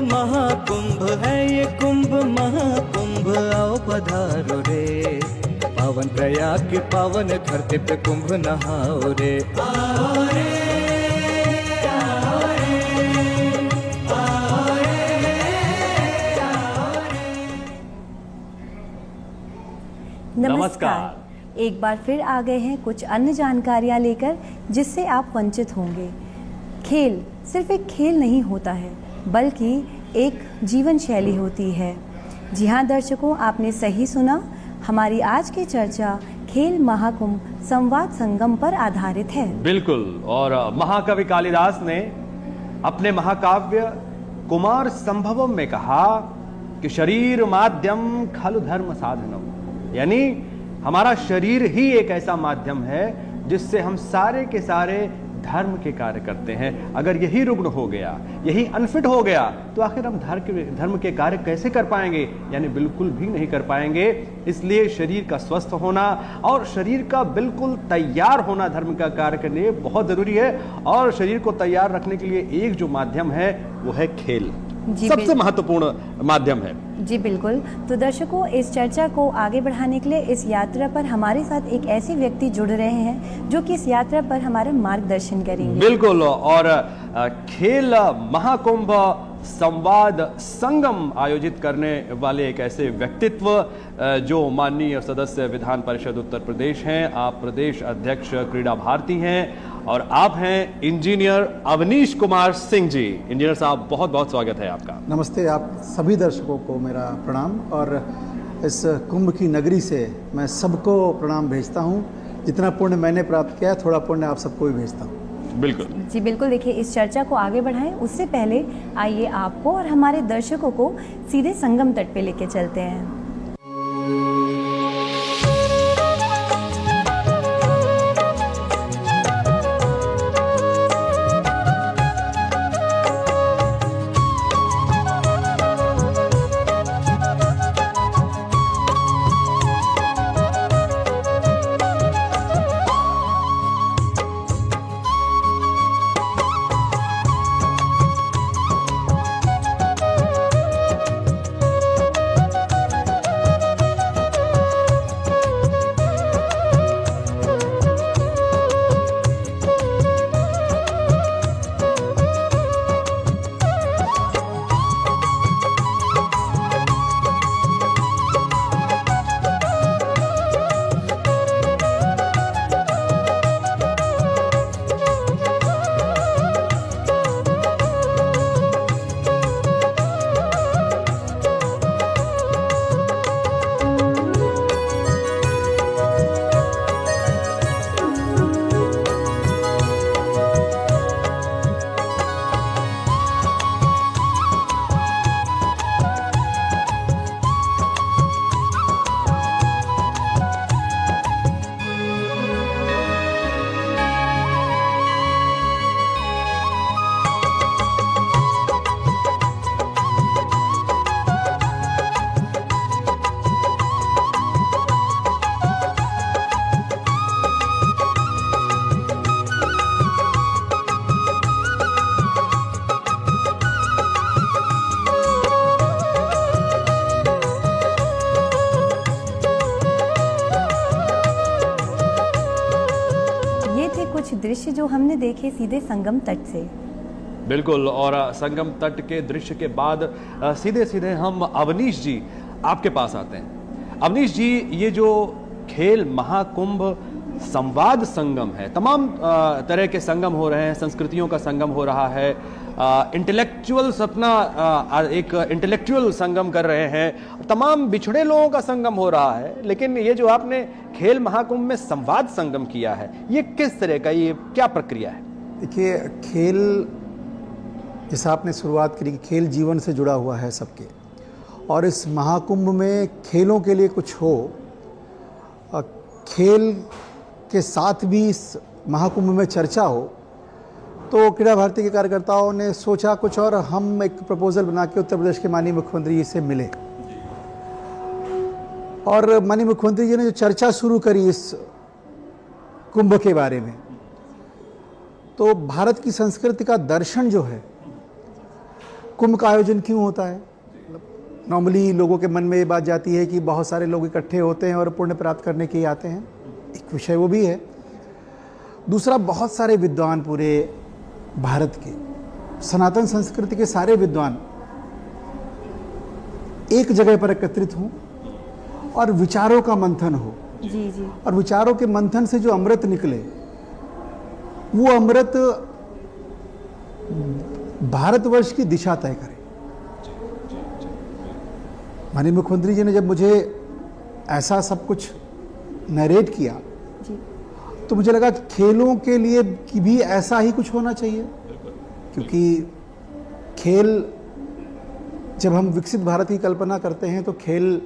महाकुंभ है ये कुंभ महाकुंभ, आओ पधारो रे। पावन प्रयाग की पावन धरती पे कुंभ नहाओ रे। आओ रे, आओ रे, आओ रे, आओ रे। नमस्कार। एक बार फिर आ गए हैं कुछ अन्य जानकारियाँ लेकर जिससे आप वंचित होंगे। खेल सिर्फ एक खेल नहीं होता है बल्कि एक जीवन शैली होती है। जी हाँ दर्शकों, आपने सही सुना। हमारी आज की चर्चा खेल महाकुंभ संवाद संगम पर आधारित है। बिल्कुल। और महाकवि कालिदास ने अपने महाकाव्य कुमार संभवम में कहा कि शरीर माध्यम खलु धर्म साधनम, यानी हमारा शरीर ही एक ऐसा माध्यम है जिससे हम सारे के सारे धर्म के कार्य करते हैं। अगर यही रुग्ण हो गया, यही अनफिट हो गया, तो आखिर हम धर्म के कार्य कैसे कर पाएंगे? यानी बिल्कुल भी नहीं कर पाएंगे। इसलिए शरीर का स्वस्थ होना और शरीर का बिल्कुल तैयार होना धर्म का कार्य करने के लिए बहुत जरूरी है। और शरीर को तैयार रखने के लिए एक जो माध्यम है वो है खेल, सबसे महत्वपूर्ण माध्यम है। जी बिल्कुल। तो दर्शकों, इस चर्चा को आगे बढ़ाने के लिए इस यात्रा पर हमारे साथ एक ऐसे व्यक्ति जुड़ रहे हैं जो कि इस यात्रा पर हमारा मार्गदर्शन करेंगे। बिल्कुल। और खेल महाकुंभ संवाद संगम आयोजित करने वाले एक ऐसे व्यक्तित्व जो माननीय सदस्य विधान परिषद उत्तर प्रदेश हैं, आप प्रदेश अध्यक्ष क्रीड़ा भारती हैं और आप हैं इंजीनियर अवनीश कुमार सिंह जी। इंजीनियर साहब, बहुत बहुत स्वागत है आपका। नमस्ते। आप सभी दर्शकों को मेरा प्रणाम और इस कुंभ की नगरी से मैं सबको प्रणाम भेजता हूँ। जितना पुण्य मैंने प्राप्त किया है, थोड़ा पुण्य आप सबको भी भेजता हूँ। बिल्कुल जी बिल्कुल। देखिए, इस चर्चा को आगे बढ़ाएं उससे पहले आइए आपको और हमारे दर्शकों को सीधे संगम तट पे लेके चलते हैं। दृश्य जो हमने देखे सीधे संगम तट से। बिल्कुल। और संगम तट के दृश्य के बाद सीधे सीधे हम अवनीश जी आपके पास आते हैं। अवनीश जी, ये जो खेल महाकुंभ संवाद संगम है, तमाम तरह के संगम हो रहे हैं, संस्कृतियों का संगम हो रहा है, इंटेलेक्चुअल एक इंटेलेक्चुअल संगम कर रहे हैं, तमाम बिछड़े लोगों का संगम हो रहा है। लेकिन ये जो आपने खेल महाकुंभ में संवाद संगम किया है, ये किस तरह का, ये क्या प्रक्रिया है? देखिए, खेल जैसा आपने शुरुआत करी कि खेल जीवन से जुड़ा हुआ है सबके, और इस महाकुंभ में खेलों के लिए कुछ हो, खेल के साथ भी इस महाकुंभ में चर्चा हो, तो क्रीड़ा भारती के कार्यकर्ताओं ने सोचा कुछ और, हम एक प्रपोजल बना के उत्तर प्रदेश के माननीय मुख्यमंत्री जी से मिले और माननीय मुख्यमंत्री जी ने जो चर्चा शुरू करी इस कुंभ के बारे में, तो भारत की संस्कृति का दर्शन जो है कुंभ का आयोजन क्यों होता है? नॉर्मली लोगों के मन में ये बात जाती है कि बहुत सारे लोग इकट्ठे होते हैं और पुण्य प्राप्त करने के लिए आते हैं, एक विषय वो भी है। दूसरा, बहुत सारे विद्वान पूरे भारत के, सनातन संस्कृति के सारे विद्वान एक जगह पर एकत्रित हों और विचारों का मंथन हो। जी जी। और विचारों के मंथन से जो अमृत निकले, वो अमृत भारतवर्ष की दिशा तय करे। माननीय मुख्यमंत्री जी ने जब मुझे ऐसा सब कुछ नरेट किया जी। तो मुझे लगा कि खेलों के लिए कि भी ऐसा ही कुछ होना चाहिए, क्योंकि खेल, जब हम विकसित भारत की कल्पना करते हैं तो खेल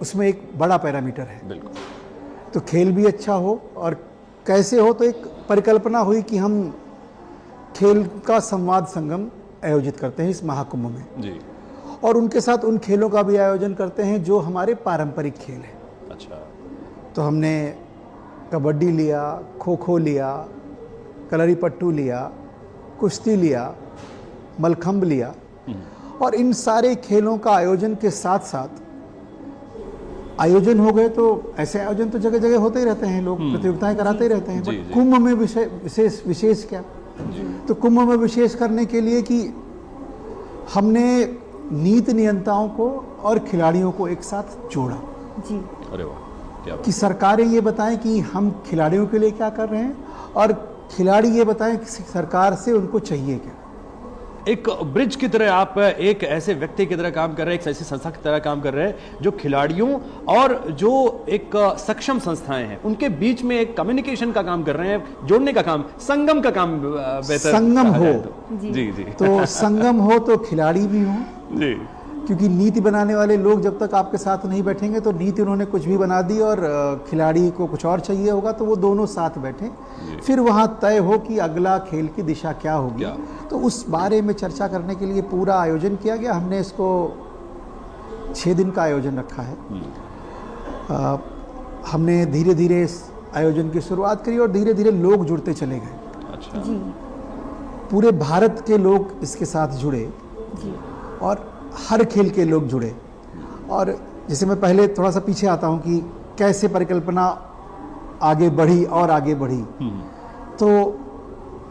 उसमें एक बड़ा पैरामीटर है। बिल्कुल। तो खेल भी अच्छा हो, और कैसे हो, तो एक परिकल्पना हुई कि हम खेल का संवाद संगम आयोजित करते हैं इस महाकुंभ में जी। और उनके साथ उन खेलों का भी आयोजन करते हैं जो हमारे पारंपरिक खेल हैं। अच्छा। तो हमने कबड्डी लिया, खो खो लिया, कलरी पट्टू लिया, कुश्ती लिया, मलखंब लिया, और इन सारे खेलों का आयोजन के साथ साथ आयोजन हो गए। तो ऐसे आयोजन तो जगह जगह होते ही रहते हैं, लोग प्रतियोगिताएं कराते ही रहते हैं, जी, बट जी। कुंभ में विशेष क्या? तो कुंभ में विशेष करने के लिए कि हमने नीति नियंताओं को और खिलाड़ियों को एक साथ जोड़ा जी। अरे वाह, क्या बात। कि सरकारें ये बताएं कि हम खिलाड़ियों के लिए क्या कर रहे हैं, और खिलाड़ी ये बताएं कि सरकार से उनको चाहिए क्या। एक ब्रिज की तरह आप एक ऐसे व्यक्ति की तरह काम कर रहे हैं, एक ऐसी संस्था की तरह काम कर रहे हैं जो खिलाड़ियों और जो एक सक्षम संस्थाएं हैं उनके बीच में एक कम्युनिकेशन का काम कर रहे हैं, जोड़ने का काम, संगम का काम बेहतर संगम कहा हो। जाए तो। जी जी तो संगम हो तो खिलाड़ी भी हों, जी। क्योंकि नीति बनाने वाले लोग जब तक आपके साथ नहीं बैठेंगे तो नीति उन्होंने कुछ भी बना दी और खिलाड़ी को कुछ और चाहिए होगा, तो वो दोनों साथ बैठें, फिर वहाँ तय हो कि अगला खेल की दिशा क्या होगी। तो उस बारे में चर्चा करने के लिए पूरा आयोजन किया गया। हमने इसको 6 दिन का आयोजन रखा है। हमने धीरे धीरे इस आयोजन की शुरुआत करी और धीरे धीरे लोग जुड़ते चले गए। अच्छा। जी पूरे भारत के लोग इसके साथ जुड़े जी। और हर खेल के लोग जुड़े। और जैसे मैं पहले थोड़ा सा पीछे आता हूँ कि कैसे परिकल्पना आगे बढ़ी और आगे बढ़ी, तो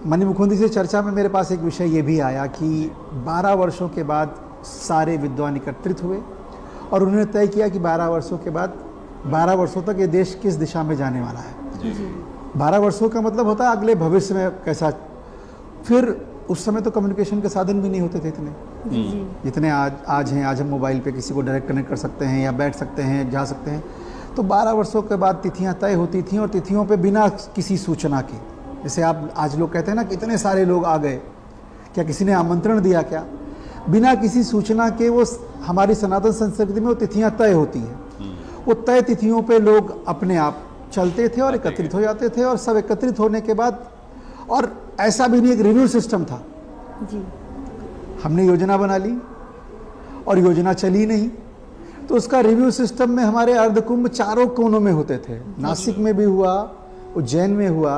माननीय मुख्यमंत्री से चर्चा में मेरे पास एक विषय ये भी आया कि 12 वर्षों के बाद सारे विद्वान एकत्रित हुए और उन्होंने तय किया कि 12 वर्षों के बाद 12 वर्षों तक ये देश किस दिशा में जाने वाला है। 12 वर्षों का मतलब होता है अगले भविष्य में कैसा। फिर उस समय तो कम्युनिकेशन के साधन भी नहीं होते थे इतने जितने आज हैं। आज हम मोबाइल पे किसी को डायरेक्ट कनेक्ट कर सकते हैं या बैठ सकते हैं, जा सकते हैं। तो 12 वर्षों के बाद तिथियां तय होती थीं और तिथियों पे बिना किसी सूचना के, जैसे आप आज लोग कहते हैं ना कितने सारे लोग आ गए, क्या किसी ने आमंत्रण दिया क्या? बिना किसी सूचना के वो हमारी सनातन संस्कृति में वो तिथियां तय होती हैं। वो तय तिथियों पे लोग अपने आप चलते थे और एकत्रित हो जाते थे, और सब एकत्रित होने के बाद, और ऐसा भी नहीं एक रिव्यू सिस्टम था जी। हमने योजना बना ली और योजना चली नहीं, तो उसका रिव्यू सिस्टम में हमारे अर्धकुंभ चारों कोनों में होते थे। नासिक में भी हुआ, उज्जैन में हुआ,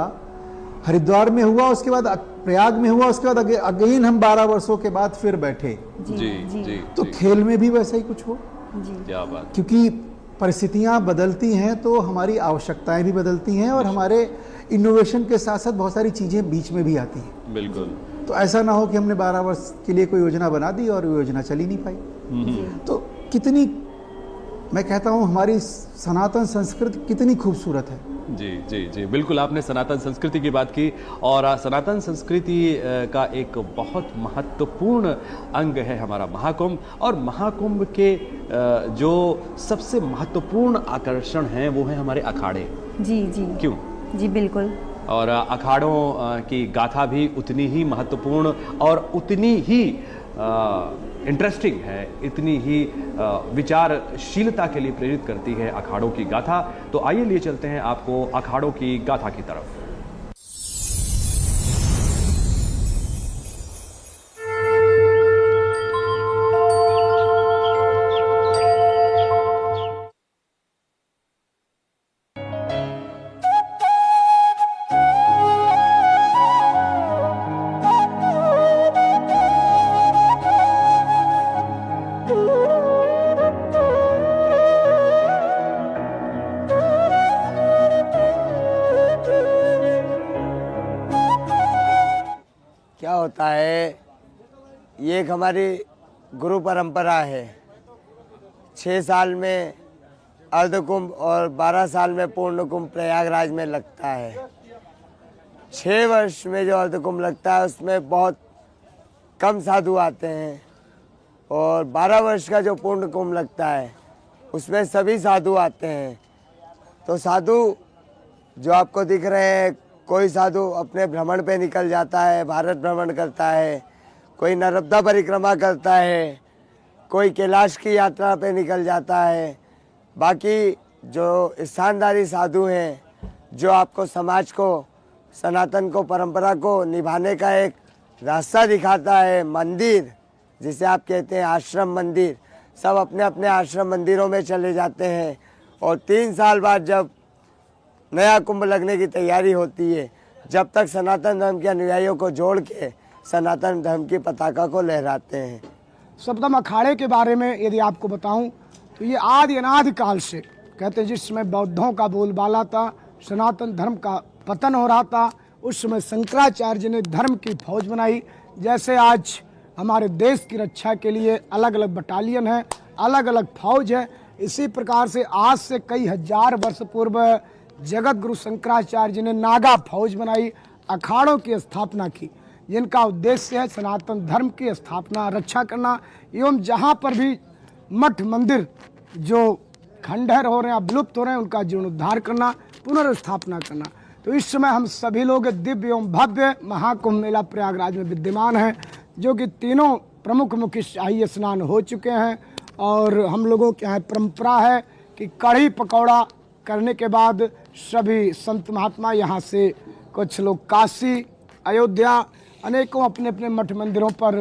हरिद्वार में हुआ, उसके बाद प्रयाग में हुआ, उसके बाद अगेन हम 12 वर्षों के बाद फिर बैठे। जी जी। तो खेल में भी वैसा ही कुछ हो, क्या बात। क्योंकि परिस्थितियां बदलती हैं तो हमारी आवश्यकताएं भी बदलती हैं और हमारे इनोवेशन के साथ साथ बहुत सारी चीज़ें बीच में भी आती हैं। बिल्कुल। तो ऐसा ना हो कि हमने 12 वर्ष के लिए कोई योजना बना दी और वो योजना चली नहीं पाई। तो कितनी, मैं कहता हूँ हमारी सनातन संस्कृति कितनी खूबसूरत है। जी जी जी, बिल्कुल आपने सनातन संस्कृति की बात की, और सनातन संस्कृति का एक बहुत महत्वपूर्ण अंग है हमारा महाकुंभ। और महाकुंभ के जो सबसे महत्वपूर्ण आकर्षण हैं वो हैं हमारे अखाड़े। जी जी। क्यों? जी बिल्कुल। और अखाड़ों की गाथा भी उतनी ही महत्वपूर्ण और उतनी ही इंटरेस्टिंग है, इतनी ही विचारशीलता के लिए प्रेरित करती है अखाड़ों की गाथा। तो आइए लिए चलते हैं आपको अखाड़ों की गाथा की तरफ। क्या होता है, ये एक हमारी गुरु परंपरा है। 6 साल में अर्ध कुंभ और 12 साल में पूर्ण कुंभ प्रयागराज में लगता है। 6 वर्ष में जो अर्ध कुंभ लगता है उसमें बहुत कम साधु आते हैं, और 12 वर्ष का जो पूर्ण कुंभ लगता है उसमें सभी साधु आते हैं। तो साधु जो आपको दिख रहे हैं, कोई साधु अपने भ्रमण पे निकल जाता है, भारत भ्रमण करता है, कोई नर्मदा परिक्रमा करता है, कोई कैलाश की यात्रा पे निकल जाता है। बाकी जो स्थानधारी साधु हैं, जो आपको समाज को, सनातन को, परंपरा को निभाने का एक रास्ता दिखाता है, मंदिर जिसे आप कहते हैं आश्रम मंदिर, सब अपने अपने आश्रम मंदिरों में चले जाते हैं। और 3 साल बाद जब नया कुंभ लगने की तैयारी होती है, जब तक सनातन धर्म के अनुयायियों को जोड़ के सनातन धर्म की पताका को लहराते हैं। सप्तम अखाड़े के बारे में यदि आपको बताऊं तो ये आदि अनादि काल से कहते हैं, जिस समय बौद्धों का बोलबाला था, सनातन धर्म का पतन हो रहा था, उस समय शंकराचार्य ने धर्म की फौज बनाई। जैसे आज हमारे देश की रक्षा के लिए अलग अलग बटालियन है, अलग अलग फौज है, इसी प्रकार से आज से कई हजार वर्ष पूर्व जगत गुरु शंकराचार्य ने नागा फौज बनाई, अखाड़ों की स्थापना की, जिनका उद्देश्य है सनातन धर्म की स्थापना, रक्षा करना, एवं जहाँ पर भी मठ मंदिर जो खंडहर हो रहे हैं, विलुप्त हो रहे हैं, उनका जीर्णोद्धार करना, पुनर्स्थापना करना। तो इस समय हम सभी लोग दिव्य एवं भव्य महाकुंभ मेला प्रयागराज में विद्यमान हैं, जो कि तीनों प्रमुख मुख्य शाही स्नान हो चुके हैं। और हम लोगों के यहाँ परंपरा है कि कढ़ी पकौड़ा करने के बाद सभी संत महात्मा यहाँ से, कुछ लोग काशी, अयोध्या, अनेकों अपने अपने मठ मंदिरों पर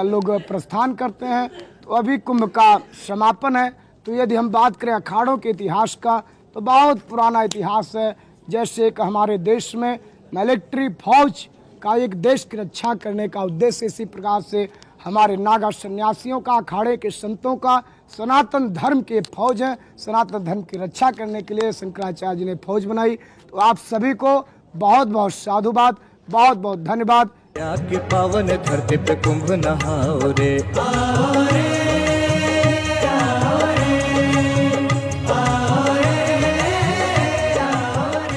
लोग प्रस्थान करते हैं। तो अभी कुंभ का समापन है। तो यदि हम बात करें अखाड़ों के इतिहास का, तो बहुत पुराना इतिहास है। जैसे एक हमारे देश में मिलिट्री फौज का, एक देश की रक्षा करने का उद्देश्य, इसी प्रकार से हमारे नागा सन्यासियों का, अखाड़े के संतों का, सनातन धर्म के फौज है। सनातन धर्म की रक्षा करने के लिए शंकराचार्य ने फौज बनाई। तो आप सभी को बहुत बहुत साधुवाद, बहुत बहुत धन्यवाद। की पावन धरती पे कुंभ नहाओ रे, आओ रे, आओ रे, आओ रे, आओ रे।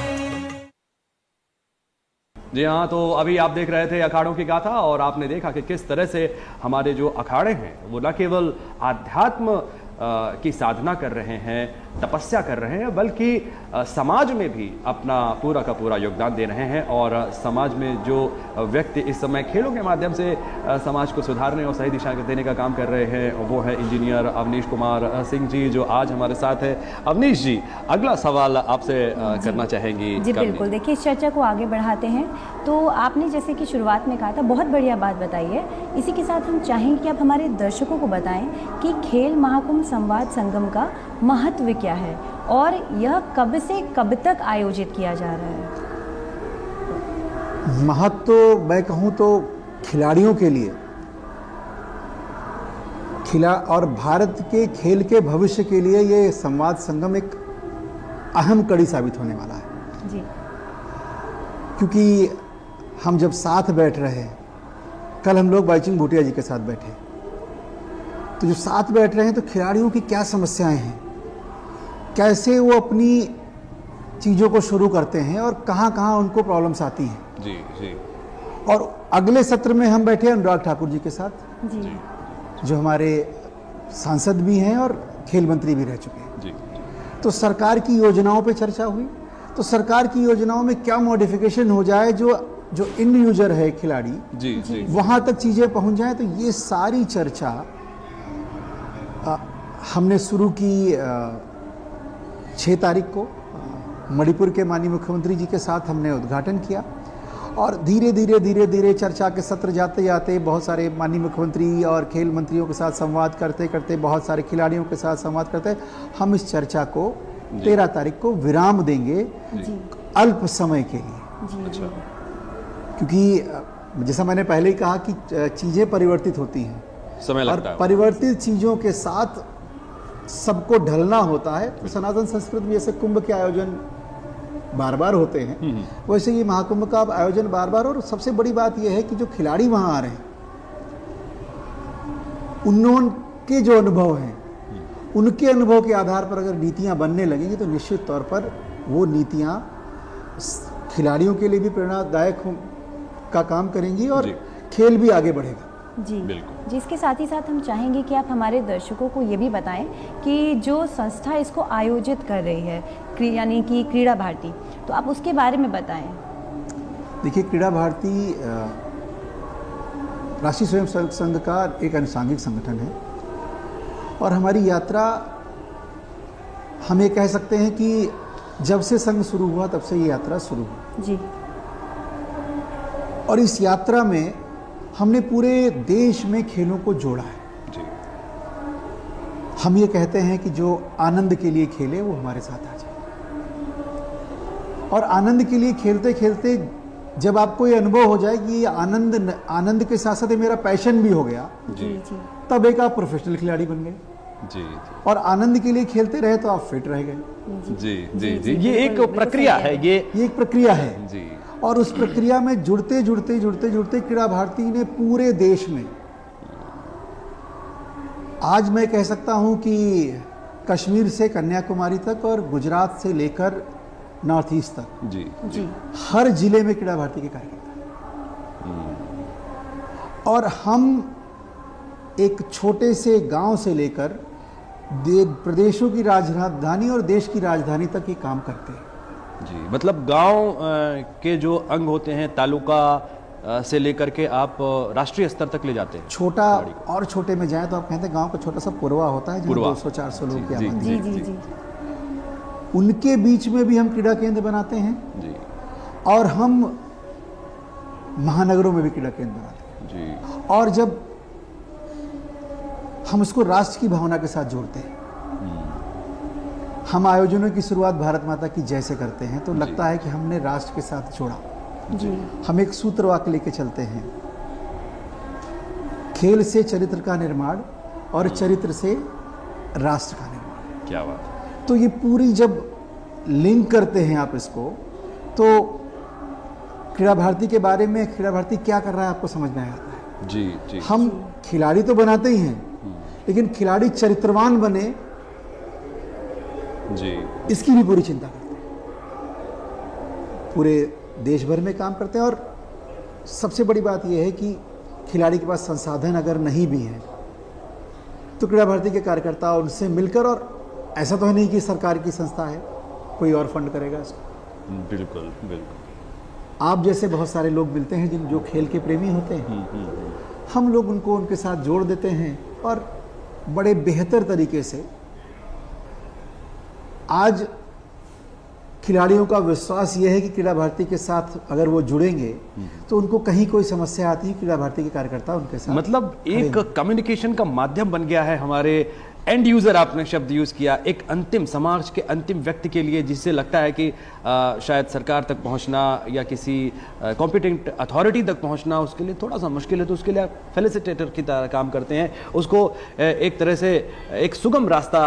जी हाँ, तो अभी आप देख रहे थे अखाड़ों की गाथा, और आपने देखा कि किस तरह से हमारे जो अखाड़े हैं वो न केवल आध्यात्म की साधना कर रहे हैं, तपस्या कर रहे हैं, बल्कि समाज में भी अपना पूरा का पूरा योगदान दे रहे हैं। और समाज में जो व्यक्ति इस समय खेलों के माध्यम से समाज को सुधारने और सही दिशा देने का काम कर रहे हैं, वो है इंजीनियर अवनीश कुमार सिंह जी, जो आज हमारे साथ है। अवनीश जी, अगला सवाल आपसे करना चाहेंगी। जी बिल्कुल, देखिए इस चर्चा को आगे बढ़ाते हैं। तो आपने जैसे कि शुरुआत में कहा था, बहुत बढ़िया बात बताई है। इसी के साथ हम चाहेंगे कि आप हमारे दर्शकों को बताएं कि खेल महाकुंभ संवाद संगम का महत्व क्या है और यह कब से कब तक आयोजित किया जा रहा है। महत्व तो मैं कहूँ तो खिलाड़ियों के लिए, और भारत के खेल के भविष्य के लिए ये संवाद संगम एक अहम कड़ी साबित होने वाला है जी। क्योंकि हम जब साथ बैठ रहे हैं, कल हम लोग बाईचुंग भूटिया जी के साथ बैठे, तो जो साथ बैठ रहे हैं तो खिलाड़ियों की क्या समस्याएं हैं, कैसे वो अपनी चीज़ों को शुरू करते हैं और कहाँ कहाँ उनको प्रॉब्लम्स आती हैं। जी जी। और अगले सत्र में हम बैठे अनुराग ठाकुर जी के साथ जी, जो हमारे सांसद भी हैं और खेल मंत्री भी रह चुके हैं। जी। तो सरकार की योजनाओं पे चर्चा हुई। तो सरकार की योजनाओं में क्या मॉडिफिकेशन हो जाए, जो इन यूजर है खिलाड़ी, जी जी, वहाँ तक चीज़ें पहुँच जाए। तो ये सारी चर्चा हमने शुरू की 6 तारीख को मणिपुर के माननीय मुख्यमंत्री जी के साथ हमने उद्घाटन किया। और धीरे धीरे चर्चा के सत्र जाते जाते बहुत सारे माननीय मुख्यमंत्री और खेल मंत्रियों के साथ संवाद करते करते, बहुत सारे खिलाड़ियों के साथ संवाद करते, हम इस चर्चा को 13 तारीख को विराम देंगे अल्प समय के लिए। अच्छा। क्योंकि जैसा मैंने पहले ही कहा कि चीज़ें परिवर्तित होती हैं, समय लगता है। परिवर्तित चीज़ों के साथ सबको ढलना होता है। तो सनातन संस्कृति में जैसे कुंभ के आयोजन बार बार होते हैं, वैसे ये महाकुंभ का अब आयोजन बार बार। और सबसे बड़ी बात यह है कि जो खिलाड़ी वहाँ आ रहे हैं, उनके जो अनुभव हैं, उनके अनुभव के आधार पर अगर नीतियाँ बनने लगेंगी तो निश्चित तौर पर वो नीतियाँ खिलाड़ियों के लिए भी प्रेरणादायक का काम करेंगी और खेल भी आगे बढ़ेगा। जी जिसके साथ ही साथ हम चाहेंगे कि आप हमारे दर्शकों को ये भी बताएं कि जो संस्था इसको आयोजित कर रही है, यानी कि क्रीड़ा भारती, तो आप उसके बारे में बताएं। देखिए, क्रीड़ा भारती राष्ट्रीय स्वयंसेवक संघ का एक अनुषांगिक संगठन है और हमारी यात्रा, हम ये कह सकते हैं कि जब से संघ शुरू हुआ तब से ये यात्रा शुरू हुई जी। और इस यात्रा में हमने पूरे देश में खेलों को जोड़ा है जी। हम ये कहते हैं कि जो आनंद के लिए खेले वो हमारे साथ आ जाए, और आनंद के लिए खेलते खेलते जब आपको ये अनुभव हो जाए कि ये आनंद के साथ साथ ये मेरा पैशन भी हो गया, जी जी, तब एक आप प्रोफेशनल खिलाड़ी बन गए। जी और आनंद के लिए खेलते रहे तो आप फिट रह गए। जी जी जी, ये एक प्रक्रिया है, ये एक प्रक्रिया है जी। और उस प्रक्रिया में जुड़ते जुड़ते जुड़ते जुड़ते क्रीड़ा भारती ने पूरे देश में, आज मैं कह सकता हूं कि कश्मीर से कन्याकुमारी तक और गुजरात से लेकर नॉर्थ ईस्ट तक जी जी, हर जिले में क्रीड़ा भारती के कार्यकर्ता हैं। और हम एक छोटे से गांव से लेकर प्रदेशों की राजधानी और देश की राजधानी तक ये काम करते हैं। जी, मतलब गांव के जो अंग होते हैं, तालुका से लेकर के आप राष्ट्रीय स्तर तक ले जाते हैं। छोटा और छोटे में जाए तो आप कहते हैं गांव का छोटा सा पुरवा होता है जहाँ 200-400 लोग की आबादी जी जी जी, उनके बीच में भी हम क्रीड़ा केंद्र बनाते हैं जी और हम महानगरों में भी क्रीड़ा केंद्र बनाते हैं। जी और जब हम उसको राष्ट्र की भावना के साथ जोड़ते हैं, हम आयोजनों की शुरुआत भारत माता की जय से करते हैं, तो लगता है कि हमने राष्ट्र के साथ जोड़ा। जी हम एक सूत्र वाक्य लेके चलते हैं, खेल से चरित्र का निर्माण और चरित्र से राष्ट्र का निर्माण। क्या बात है। तो ये पूरी जब लिंक करते हैं आप इसको, तो क्रीड़ा भारती के बारे में, क्रीड़ा भारती क्या कर रहा है आपको समझ में आता है। जी जी, हम खिलाड़ी तो बनाते ही हैं, लेकिन खिलाड़ी चरित्रवान बने जी इसकी भी पूरी चिंता करते हैं। पूरे देश भर में काम करते हैं और सबसे बड़ी बात यह है कि खिलाड़ी के पास संसाधन अगर नहीं भी है तो क्रीड़ा भारती के कार्यकर्ता उनसे मिलकर, और ऐसा तो है नहीं कि सरकार की संस्था है कोई और फंड करेगा इसको। बिल्कुल बिल्कुल। आप जैसे बहुत सारे लोग मिलते हैं जिन जो खेल के प्रेमी होते हैं, हम लोग उनको उनके साथ जोड़ देते हैं और बड़े बेहतर तरीके से आज खिलाड़ियों का विश्वास यह है कि क्रीड़ा भारती के साथ अगर वो जुड़ेंगे तो उनको कहीं कोई समस्या आती है, क्रीड़ा भारती के कार्यकर्ता उनके साथ, मतलब एक कम्युनिकेशन का माध्यम बन गया है हमारे एंड यूजर, आपने शब्द यूज किया, एक अंतिम समाज के अंतिम व्यक्ति के लिए, जिससे लगता है कि शायद सरकार तक पहुंचना या किसी कॉम्पिटेंट अथॉरिटी तक पहुंचना उसके लिए थोड़ा सा मुश्किल है, तो उसके लिए आप फैसिलिटेटर की तरह काम करते हैं, उसको एक तरह से एक सुगम रास्ता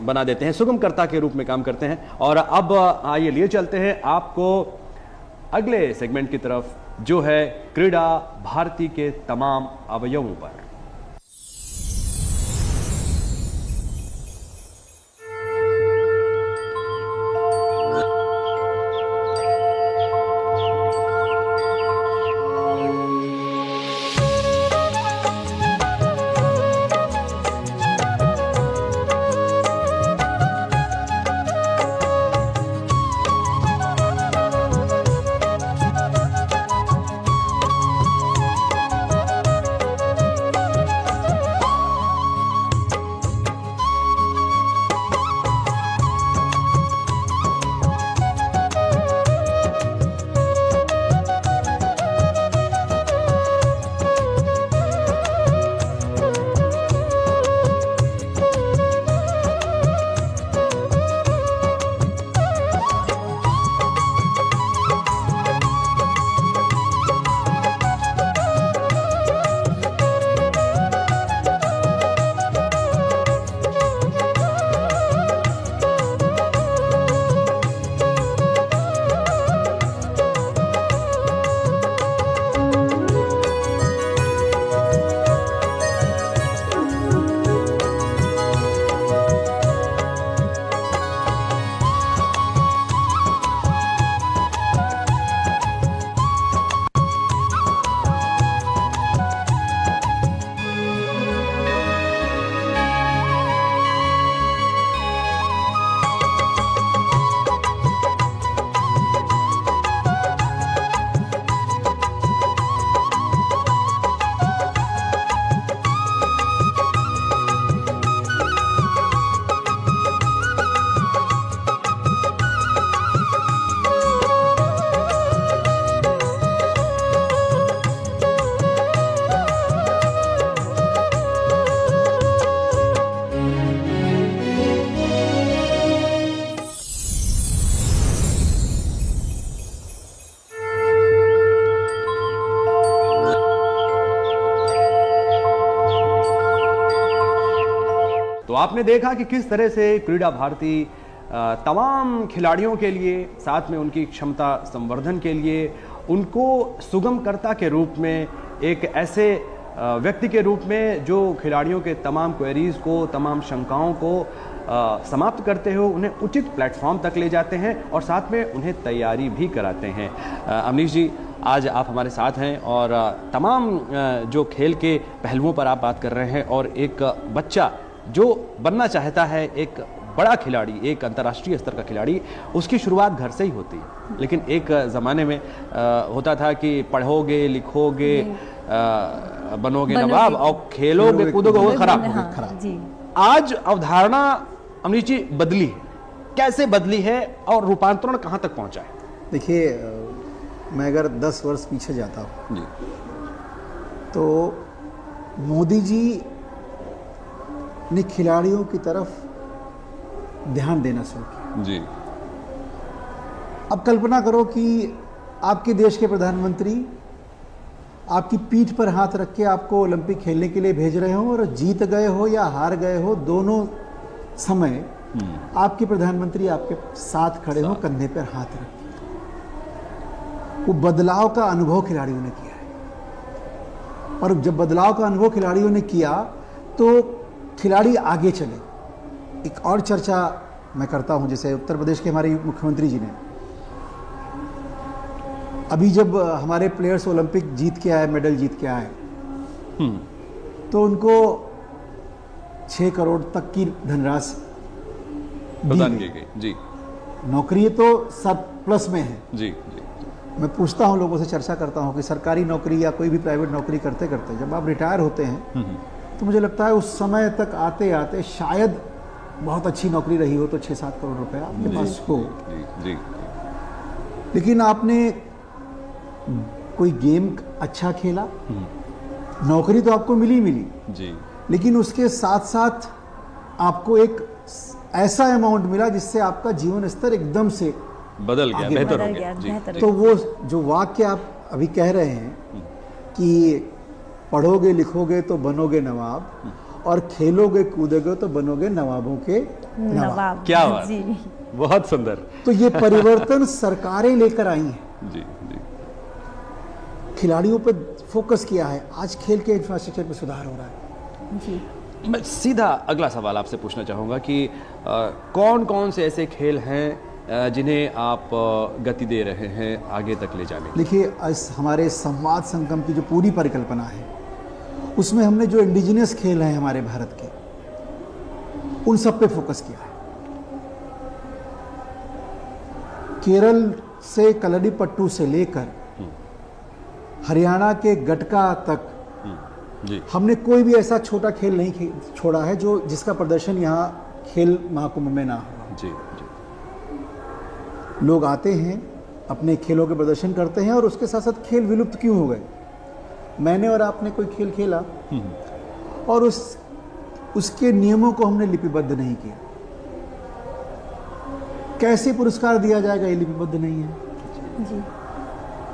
बना देते हैं, सुगमकर्ता के रूप में काम करते हैं। और अब आइए लिए चलते हैं आपको अगले सेगमेंट की तरफ, जो है क्रीड़ा भारती के तमाम अवयवों पर। तो आपने देखा कि किस तरह से क्रीड़ा भारती तमाम खिलाड़ियों के लिए, साथ में उनकी क्षमता संवर्धन के लिए, उनको सुगमकर्ता के रूप में, एक ऐसे व्यक्ति के रूप में जो खिलाड़ियों के तमाम क्वेरीज को, तमाम शंकाओं को समाप्त करते हुए उन्हें उचित प्लेटफॉर्म तक ले जाते हैं और साथ में उन्हें तैयारी भी कराते हैं। अमनीश जी, आज आप हमारे साथ हैं और तमाम जो खेल के पहलुओं पर आप बात कर रहे हैं, और एक बच्चा जो बनना चाहता है एक बड़ा खिलाड़ी, एक अंतर्राष्ट्रीय स्तर का खिलाड़ी, उसकी शुरुआत घर से ही होती है। लेकिन एक ज़माने में होता था कि पढ़ोगे, लिखोगे, बनोगे नवाब, और खेलोगे कूदोगे वो खराब। जी। आज अवधारणा अमनीश जी बदली है, कैसे बदली है और रूपांतरण कहाँ तक पहुँचा है? देखिए, मैं अगर 10 वर्ष पीछे जाता हूँ जी, तो मोदी जी ने खिलाड़ियों की तरफ ध्यान देना शुरू किया। जी, अब कल्पना करो कि आपके देश के प्रधानमंत्री आपकी पीठ पर हाथ रख के आपको ओलंपिक खेलने के लिए भेज रहे हो, और जीत गए हो या हार गए हो, दोनों समय आपके प्रधानमंत्री आपके साथ खड़े हो, कंधे पर हाथ रख के। वो बदलाव का अनुभव खिलाड़ियों ने किया है, और जब बदलाव का अनुभव खिलाड़ियों ने किया तो खिलाड़ी आगे चले। एक और चर्चा मैं करता हूं, जैसे उत्तर प्रदेश के हमारे मुख्यमंत्री जी ने अभी जब हमारे प्लेयर्स ओलंपिक जीत के आए, मेडल जीत के आए, तो उनको 6 करोड़ तक की धनराशि प्रदान की गई। जी, नौकरी तो सब प्लस में है। जी, जी, मैं पूछता हूं, लोगों से चर्चा करता हूं कि सरकारी नौकरी या कोई भी प्राइवेट नौकरी करते करते जब आप रिटायर होते हैं, तो मुझे लगता है उस समय तक आते आते शायद बहुत अच्छी नौकरी रही हो तो 6-7 करोड़ रुपए आपके पास हो। जी, जी, लेकिन आपने कोई गेम अच्छा खेला, नौकरी तो आपको मिली, जी, लेकिन उसके साथ साथ आपको एक ऐसा अमाउंट मिला जिससे आपका जीवन स्तर एकदम से बदल गया, आगे बेहतर हो बदल गया। गया, जी, बेहतर। तो वो जो वाक्य आप अभी कह रहे हैं कि पढ़ोगे लिखोगे तो बनोगे नवाब, और खेलोगे कूदोगे तो बनोगे नवाबों के नवाब। क्या बात, जी। बहुत सुंदर। तो ये परिवर्तन सरकारें लेकर आई हैं, जी, जी, खिलाड़ियों पर फोकस किया है, आज खेल के इंफ्रास्ट्रक्चर पर सुधार हो रहा है। जी। मैं सीधा अगला सवाल आपसे पूछना चाहूँगा कि कौन कौन से ऐसे खेल हैं जिन्हें आप गति दे रहे हैं आगे तक ले जाने? देखिए, इस हमारे संवाद संगम की जो पूरी परिकल्पना है, उसमें हमने जो इंडिजिनियस खेल हैं हमारे भारत के, उन सब पे फोकस किया है। केरल से कलरीपट्टू से लेकर हरियाणा के गटका तक जी, हमने कोई भी ऐसा छोटा खेल नहीं छोड़ा है जो जिसका प्रदर्शन यहाँ खेल महाकुंभ में ना हो। जी, जी, लोग आते हैं, अपने खेलों के प्रदर्शन करते हैं, और उसके साथ साथ खेल विलुप्त क्यों हो गए? मैंने और आपने कोई खेल खेला और उसके नियमों को हमने लिपिबद्ध नहीं किया, कैसे पुरस्कार दिया जाएगा ये लिपिबद्ध नहीं है। जी।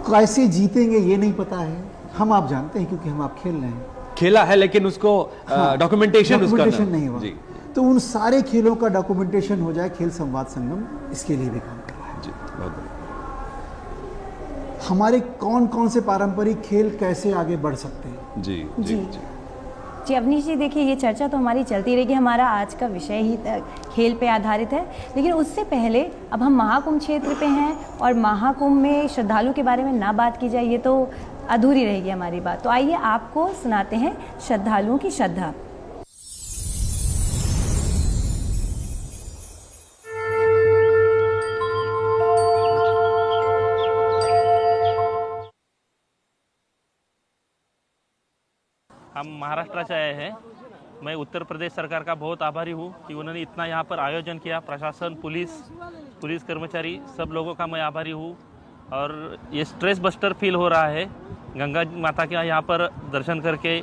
कैसे जीतेंगे ये नहीं पता है। हम आप जानते हैं क्योंकि हम आप खेल रहे हैं, खेला है, लेकिन उसको डॉक्यूमेंटेशन नहीं हुआ। तो उन सारे खेलों का डॉक्यूमेंटेशन हो जाए। खेल संवाद संगम इसके लिए भी काम कर रहा है। जी, बहुत बढ़िया। हमारे कौन कौन से पारंपरिक खेल कैसे आगे बढ़ सकते हैं। जी, जी, जी। जी, जी अवनीश जी, देखिए ये चर्चा तो हमारी चलती रहेगी, हमारा आज का विषय ही खेल पे आधारित है। लेकिन उससे पहले अब हम महाकुंभ क्षेत्र पे हैं, और महाकुंभ में श्रद्धालु के बारे में ना बात की जाए ये तो अधूरी रहेगी हमारी बात। तो आइए आपको सुनाते हैं श्रद्धालुओं की श्रद्धा। हम महाराष्ट्र से आए हैं। मैं उत्तर प्रदेश सरकार का बहुत आभारी हूँ कि उन्होंने इतना यहाँ पर आयोजन किया। प्रशासन, पुलिस कर्मचारी, सब लोगों का मैं आभारी हूँ। और ये स्ट्रेस बस्टर फील हो रहा है गंगा माता के यहाँ पर दर्शन करके,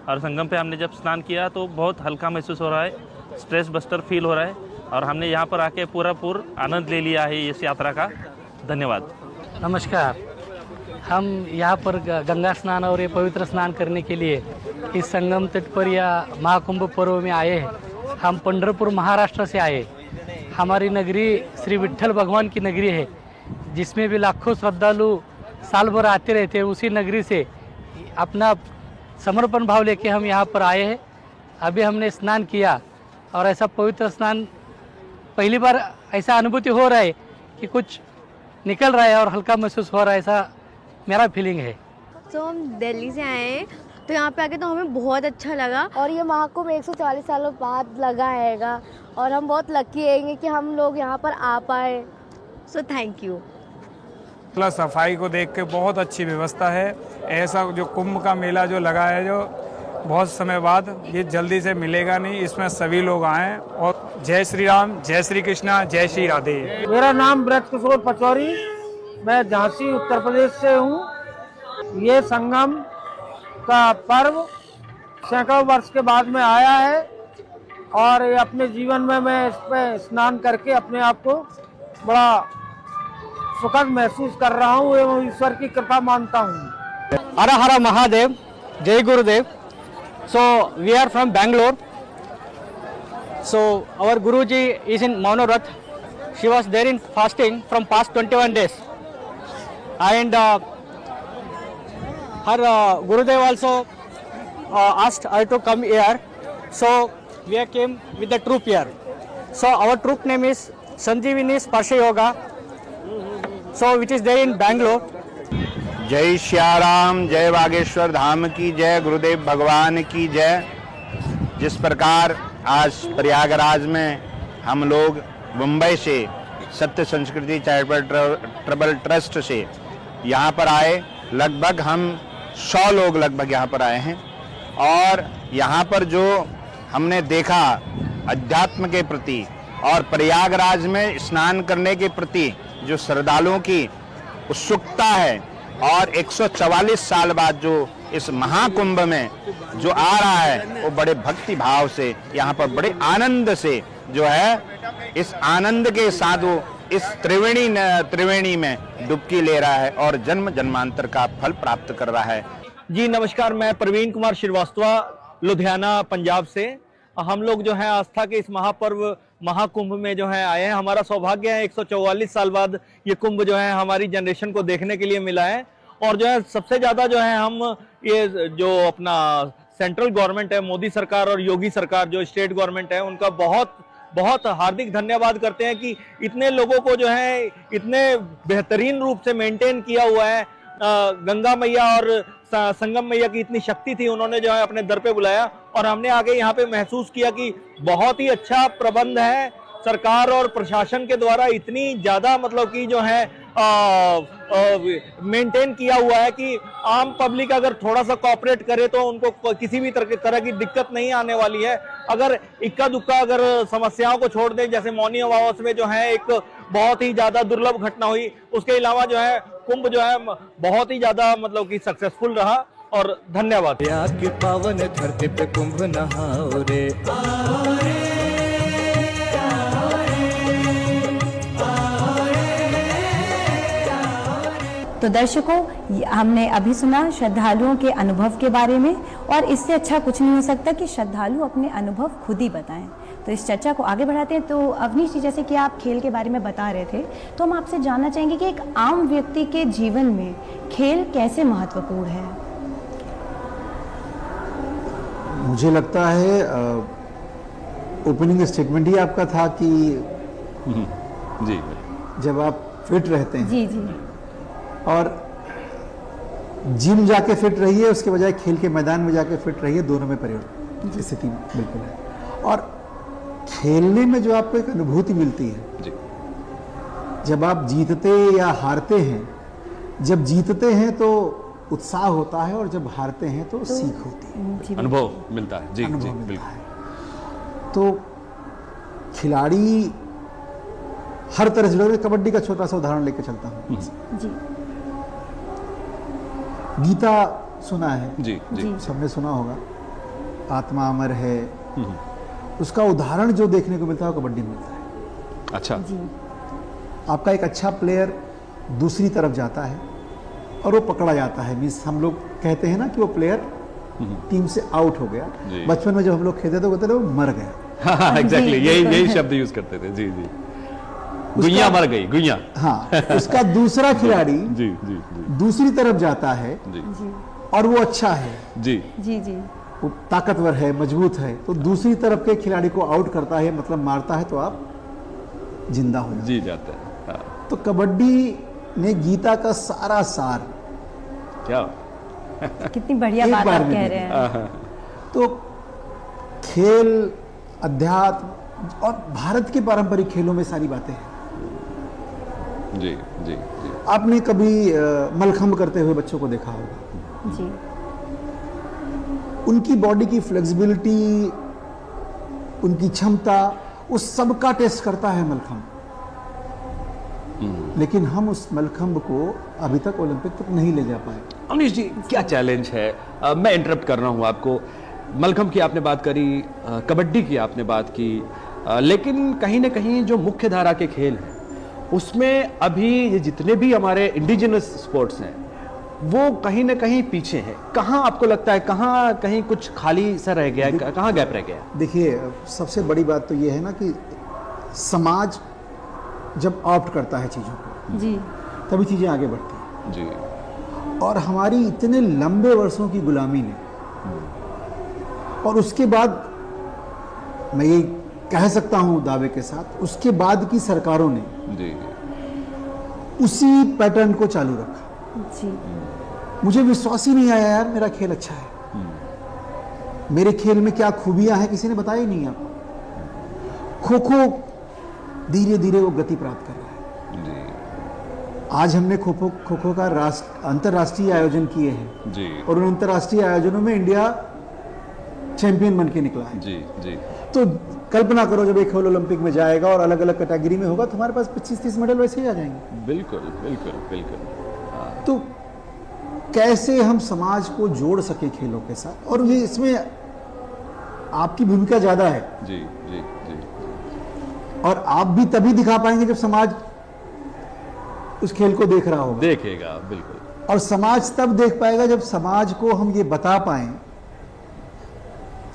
और संगम पे हमने जब स्नान किया तो बहुत हल्का महसूस हो रहा है, स्ट्रेस बस्टर फील हो रहा है। और हमने यहाँ पर आके पूरा आनंद ले लिया है इस यात्रा का। धन्यवाद। नमस्कार, हम यहाँ पर गंगा स्नान और ये पवित्र स्नान करने के लिए इस संगम तट पर या महाकुंभ पर्व में आए हैं। हम पंढरपुर महाराष्ट्र से आए। हमारी नगरी श्री विट्ठल भगवान की नगरी है, जिसमें भी लाखों श्रद्धालु साल भर आते रहते हैं। उसी नगरी से अपना समर्पण भाव लेके हम यहाँ पर आए हैं। अभी हमने स्नान किया और ऐसा पवित्र स्नान पहली बार ऐसा अनुभूति हो रहा है कि कुछ निकल रहा है और हल्का महसूस हो रहा है, ऐसा मेरा फीलिंग है। तो हम दिल्ली से आए हैं, तो यहाँ पे आके तो हमें बहुत अच्छा लगा और ये महाकुंभ 140 सालों बाद लगा हैगा और हम बहुत लकी हैं कि हम लोग यहाँ पर आ पाए। So thank you. सफाई को देख के बहुत अच्छी व्यवस्था है। ऐसा जो कुंभ का मेला जो लगा है, जो बहुत समय बाद, ये जल्दी से मिलेगा नहीं। इसमें सभी लोग आएँ और जय श्री राम, जय श्री कृष्णा, जय श्री राधे। मेरा नाम ब्रज किशोर पचौरी, मैं झांसी उत्तर प्रदेश से हूँ। ये संगम का पर्व सैकड़ों वर्ष के बाद में आया है और ये अपने जीवन में मैं इस पर स्नान करके अपने आप को बड़ा सुखद महसूस कर रहा हूँ एवं ईश्वर की कृपा मानता हूँ। हर हर महादेव, जय गुरुदेव। So we are from Bangalore. So our Guruji is in Maunorat. She was there in fasting from past 21 days. And her Gurudev also asked her to come here. So we came with the troop here. So our troop name is Sanjeevani Sparsha Yoga. So which is there in Bangalore. जय श्याराम, जय बागेश्वर धाम की जय, गुरुदेव भगवान की जय। जिस प्रकार आज प्रयागराज में हम लोग मुंबई से सत्य संस्कृति चैरिटेबल ट्रस्ट से यहाँ पर आए, लगभग हम 100 लोग लगभग यहाँ पर आए हैं और यहाँ पर जो हमने देखा अध्यात्म के प्रति और प्रयागराज में स्नान करने के प्रति जो श्रद्धालुओं की उत्सुकता है और 144 साल बाद जो इस महाकुंभ में जो आ रहा है, वो बड़े भक्ति भाव से यहाँ पर बड़े आनंद से जो है, इस आनंद के साथ वो इस त्रिवेणी में डुबकी ले रहा है और जन्म जन्मांतर का फल प्राप्त कर रहा है। जी नमस्कार, मैं प्रवीण कुमार श्रीवास्तव, लुधियाना, पंजाब से। हम लोग जो है आस्था के इस महापर्व महाकुंभ में जो है आए हैं। हमारा सौभाग्य है 144 साल बाद ये कुंभ जो है हमारी जनरेशन को देखने के लिए मिला है। और जो है सबसे ज्यादा जो है हम ये जो अपना सेंट्रल गवर्नमेंट है, मोदी सरकार और योगी सरकार जो स्टेट गवर्नमेंट है, उनका बहुत बहुत हार्दिक धन्यवाद करते हैं कि इतने लोगों को जो है इतने बेहतरीन रूप से मेंटेन किया हुआ है। गंगा मैया और संगम मैया की इतनी शक्ति थी, उन्होंने जो है अपने दर पे बुलाया और हमने आगे यहाँ पे महसूस किया कि बहुत ही अच्छा प्रबंध है सरकार और प्रशासन के द्वारा। इतनी ज्यादा मतलब कि जो है मेंटेन किया हुआ है कि आम पब्लिक अगर थोड़ा सा कोऑपरेट करे तो उनको किसी भी तरह की दिक्कत नहीं आने वाली है। अगर इक्का दुक्का अगर समस्याओं को छोड़ दें, जैसे मौनी अमावस में जो है एक बहुत ही ज्यादा दुर्लभ घटना हुई, उसके अलावा जो है कुंभ जो है बहुत ही ज्यादा मतलब कि सक्सेसफुल रहा और धन्यवाद। की पावन धरती पे कुंभ नहाओ रे, तो दर्शकों, हमने अभी सुना श्रद्धालुओं के अनुभव के बारे में और इससे अच्छा कुछ नहीं हो सकता कि श्रद्धालु अपने अनुभव खुद ही बताएं। तो इस चर्चा को आगे बढ़ाते हैं। तो अवनीश जी, जैसे कि आप खेल के बारे में बता रहे थे, तो हम आपसे जानना चाहेंगे कि एक आम व्यक्ति के जीवन में खेल कैसे महत्वपूर्ण है। मुझे लगता है ओपनिंग स्टेटमेंट ही आपका था कि जी जब आप फिट रहते हैं, जी जी, और जिम जाके फिट रहिए उसके बजाय खेल के मैदान में जाके फिट रहिए, दोनों में परिवर्तन स्थिति बिल्कुल है। और खेलने में जो आपको एक अनुभूति मिलती है जी। जब आप जीतते या हारते हैं, जब जीतते हैं तो उत्साह होता है और जब हारते हैं तो सीख होती है, अनुभव मिलता है। जी अनुभव जी मिलता बिल्कुल है। तो खिलाड़ी हर तरह से, कबड्डी का छोटा सा उदाहरण लेकर चलता हूँ जी। गीता सुना है जी जी, सबने सुना होगा, आत्मा अमर है, उसका उदाहरण जो देखने को मिलता है वो कबड्डी में मिलता है। अच्छा जी। आपका एक अच्छा प्लेयर दूसरी तरफ जाता है और वो पकड़ा जाता है, मीन्स हम लोग कहते हैं ना कि वो प्लेयर टीम से आउट हो गया। बचपन में जब हम लोग खेलते थे वो कहते थे वो मर गया। एग्जैक्टली, यही बिल्कुल। शब्द यूज करते थे। जी जी, गुइया मर गई, गुइया। हाँ, उसका दूसरा खिलाड़ी जी जी जी दूसरी तरफ जाता है जी जी और वो अच्छा है, जी जी जी वो ताकतवर है, मजबूत है, तो दूसरी तरफ के खिलाड़ी को आउट करता है, मतलब मारता है, तो आप जिंदा हो जाते जी जाते हैं। हाँ, हैं। तो कबड्डी ने गीता का सारा सार क्या कितनी बढ़िया एक बात बार आप में कह दे रहे दिया। हैं। तो खेल, अध्यात्म और भारत के पारंपरिक खेलों में सारी बातें हैं। जी जी जी आपने कभी मलखंब करते हुए बच्चों को देखा होगा। जी उनकी बॉडी की फ्लेक्सिबिलिटी, उनकी क्षमता, उस सब का टेस्ट करता है मलखंब। लेकिन हम उस मलखंब को अभी तक ओलंपिक तक नहीं ले जा पाए। अमनीश जी, क्या चैलेंज है? मैं इंटरप्ट कर रहा हूं आपको। मलखंब की आपने बात करी, कबड्डी की आपने बात की, लेकिन कहीं ना कहीं जो मुख्य धारा के खेल हैं उसमें अभी ये जितने भी हमारे इंडिजिनस स्पोर्ट्स हैं वो कहीं ना कहीं पीछे हैं। कहाँ आपको लगता है, कहाँ कहीं कुछ खाली सा रह गया है, कहाँ गैप रह गया है? देखिए, सबसे बड़ी बात तो ये है ना कि समाज जब ऑप्ट करता है चीज़ों को, जी तभी चीज़ें आगे बढ़ती हैं। जी और हमारी इतने लंबे वर्षों की गुलामी ने, और उसके बाद मैं ये कह सकता हूं दावे के साथ, उसके बाद की सरकारों ने जी उसी पैटर्न को चालू रखा। जी मुझे विश्वास ही नहीं आया यार, मेरा खेल अच्छा है, मेरे खेल में क्या खूबियां हैं किसी ने बताया ही नहीं आपको। खो खो धीरे धीरे वो गति प्राप्त कर रहा है। जी आज हमने खो खो का अंतर्राष्ट्रीय आयोजन किए हैं जी और उन अंतर्राष्ट्रीय आयोजनों में इंडिया चैंपियन बन के निकला है। जी जी तो कल्पना करो जब एक खेल ओलंपिक में जाएगा और अलग अलग कैटेगरी में होगा तो हमारे पास 25-30 मेडल वैसे ही आ जाएंगे। बिल्कुल बिल्कुल बिल्कुल। तो कैसे हम समाज को जोड़ सके खेलों के साथ, और ये इसमें आपकी भूमिका ज्यादा है। जी जी जी और आप भी तभी दिखा पाएंगे जब समाज उस खेल को देख रहा होगा, देखेगा, बिल्कुल। और समाज तब देख पाएगा जब समाज को हम ये बता पाएं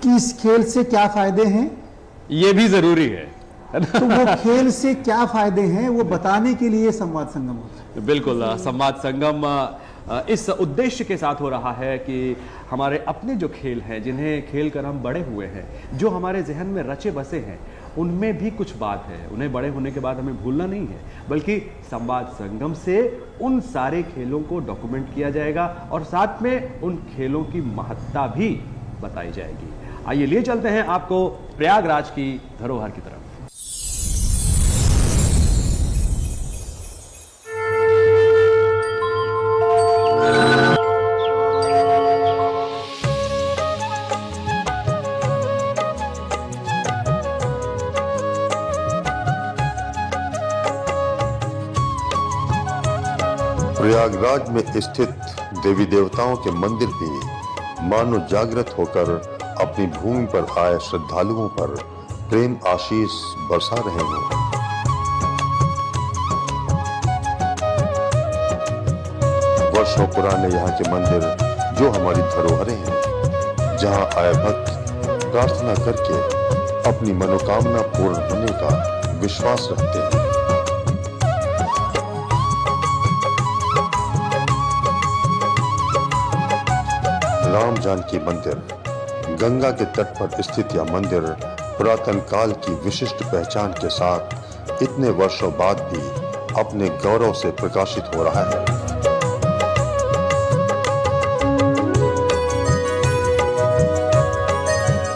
कि इस खेल से क्या फायदे हैं। ये भी जरूरी है। तो वो खेल से क्या फायदे हैं वो बताने के लिए संवाद संगम होता है। बिल्कुल, संवाद संगम इस उद्देश्य के साथ हो रहा है कि हमारे अपने जो खेल हैं, जिन्हें खेल कर हम बड़े हुए हैं, जो हमारे जहन में रचे बसे हैं, उनमें भी कुछ बात है, उन्हें बड़े होने के बाद हमें भूलना नहीं है, बल्कि संवाद संगम से उन सारे खेलों को डॉक्यूमेंट किया जाएगा और साथ में उन खेलों की महत्ता भी बताई जाएगी। आइए लिए चलते हैं आपको प्रयागराज की धरोहर की तरफ। प्रयागराज में स्थित देवी देवताओं के मंदिर भी मानो जागृत होकर अपनी भूमि पर आए श्रद्धालुओं पर प्रेम आशीष बरसा रहे हैं। वर्षों पुराने यहाँ के मंदिर जो हमारी धरोहरें हैं, जहाँ आए भक्त प्रार्थना करके अपनी मनोकामना पूर्ण होने का विश्वास रखते हैं। राम जानकी मंदिर, गंगा के तट पर स्थित यह मंदिर पुरातन काल की विशिष्ट पहचान के साथ इतने वर्षों बाद भी अपने गौरव से प्रकाशित हो रहा है।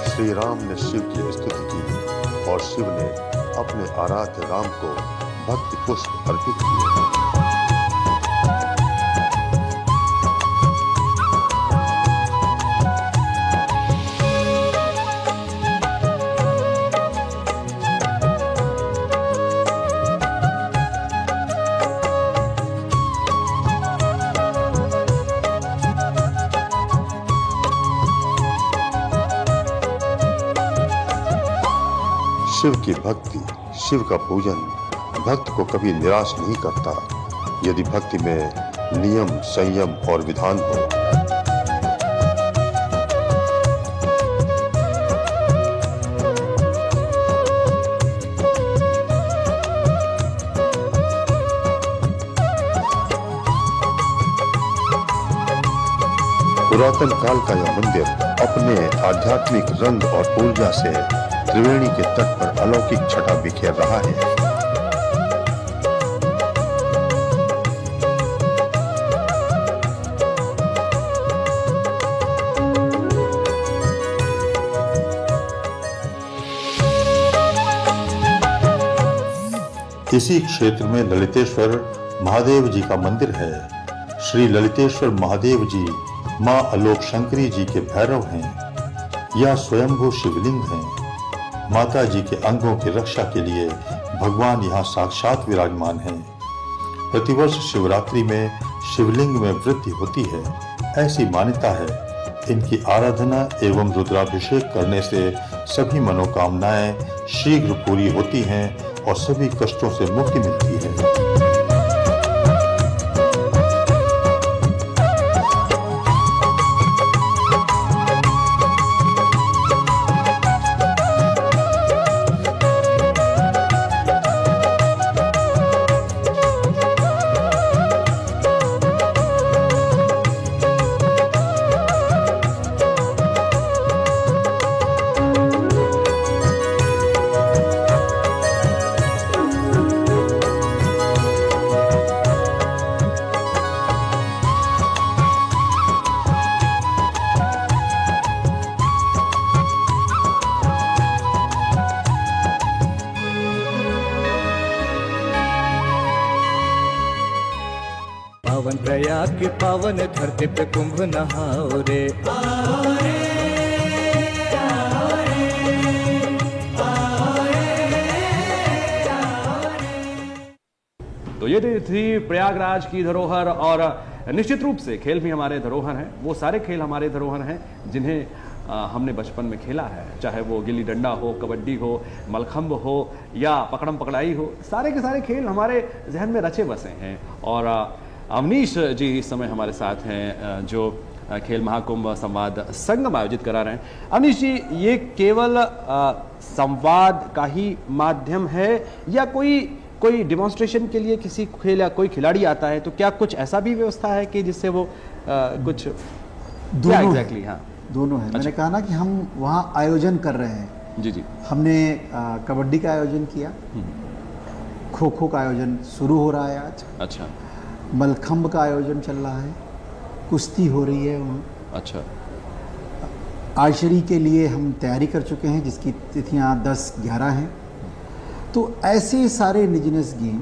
श्री राम ने शिव की स्तुति की और शिव ने अपने आराध्य राम को भक्ति पुष्प अर्पित किए। शिव की भक्ति, शिव का पूजन भक्त को कभी निराश नहीं करता, यदि भक्ति में नियम, संयम और विधान हो। पुरातन काल का यह मंदिर अपने आध्यात्मिक रंग और ऊर्जा से त्रिवेणी के तट पर अलौकिक छटा बिखेर रहा है। इसी क्षेत्र में ललितेश्वर महादेव जी का मंदिर है। श्री ललितेश्वर महादेव जी मां आलोक शंकरी जी के भैरव हैं। यह स्वयंभू शिवलिंग हैं। माता जी के अंगों की रक्षा के लिए भगवान यहाँ साक्षात विराजमान हैं। प्रतिवर्ष शिवरात्रि में शिवलिंग में वृद्धि होती है, ऐसी मान्यता है। इनकी आराधना एवं रुद्राभिषेक करने से सभी मनोकामनाएं शीघ्र पूरी होती हैं और सभी कष्टों से मुक्ति मिलती है। पावन प्रयाग की पावन धरती पे कुंभ नहाओ रे। तो ये थी प्रयागराज की धरोहर, और निश्चित रूप से खेल भी हमारे धरोहर हैं। वो सारे खेल हमारे धरोहर हैं जिन्हें हमने बचपन में खेला है, चाहे वो गिल्ली डंडा हो, कबड्डी हो, मलखंब हो या पकड़म पकड़ाई हो। सारे के सारे खेल हमारे जहन में रचे बसे हैं। और अवनीश जी इस समय हमारे साथ हैं जो खेल महाकुंभ संवाद संगम आयोजित करा रहे हैं। अवनीश जी, ये केवल संवाद का ही माध्यम है या कोई डिमॉन्स्ट्रेशन के लिए किसी खेल या कोई खिलाड़ी आता है तो क्या कुछ ऐसा भी व्यवस्था है कि जिससे वो कुछ दोनों एग्जैक्टली? हाँ, दोनों है। मैंने कहा ना कि हम वहाँ आयोजन कर रहे हैं। जी जी। हमने कबड्डी का आयोजन किया, खो खो का आयोजन शुरू हो रहा है आज। अच्छा। मलखंब का आयोजन चल रहा है, कुश्ती हो रही है वहाँ। अच्छा। आर्चरी के लिए हम तैयारी कर चुके हैं जिसकी तिथियाँ 10-11 हैं। तो ऐसे सारे इंडिजिनस गेम,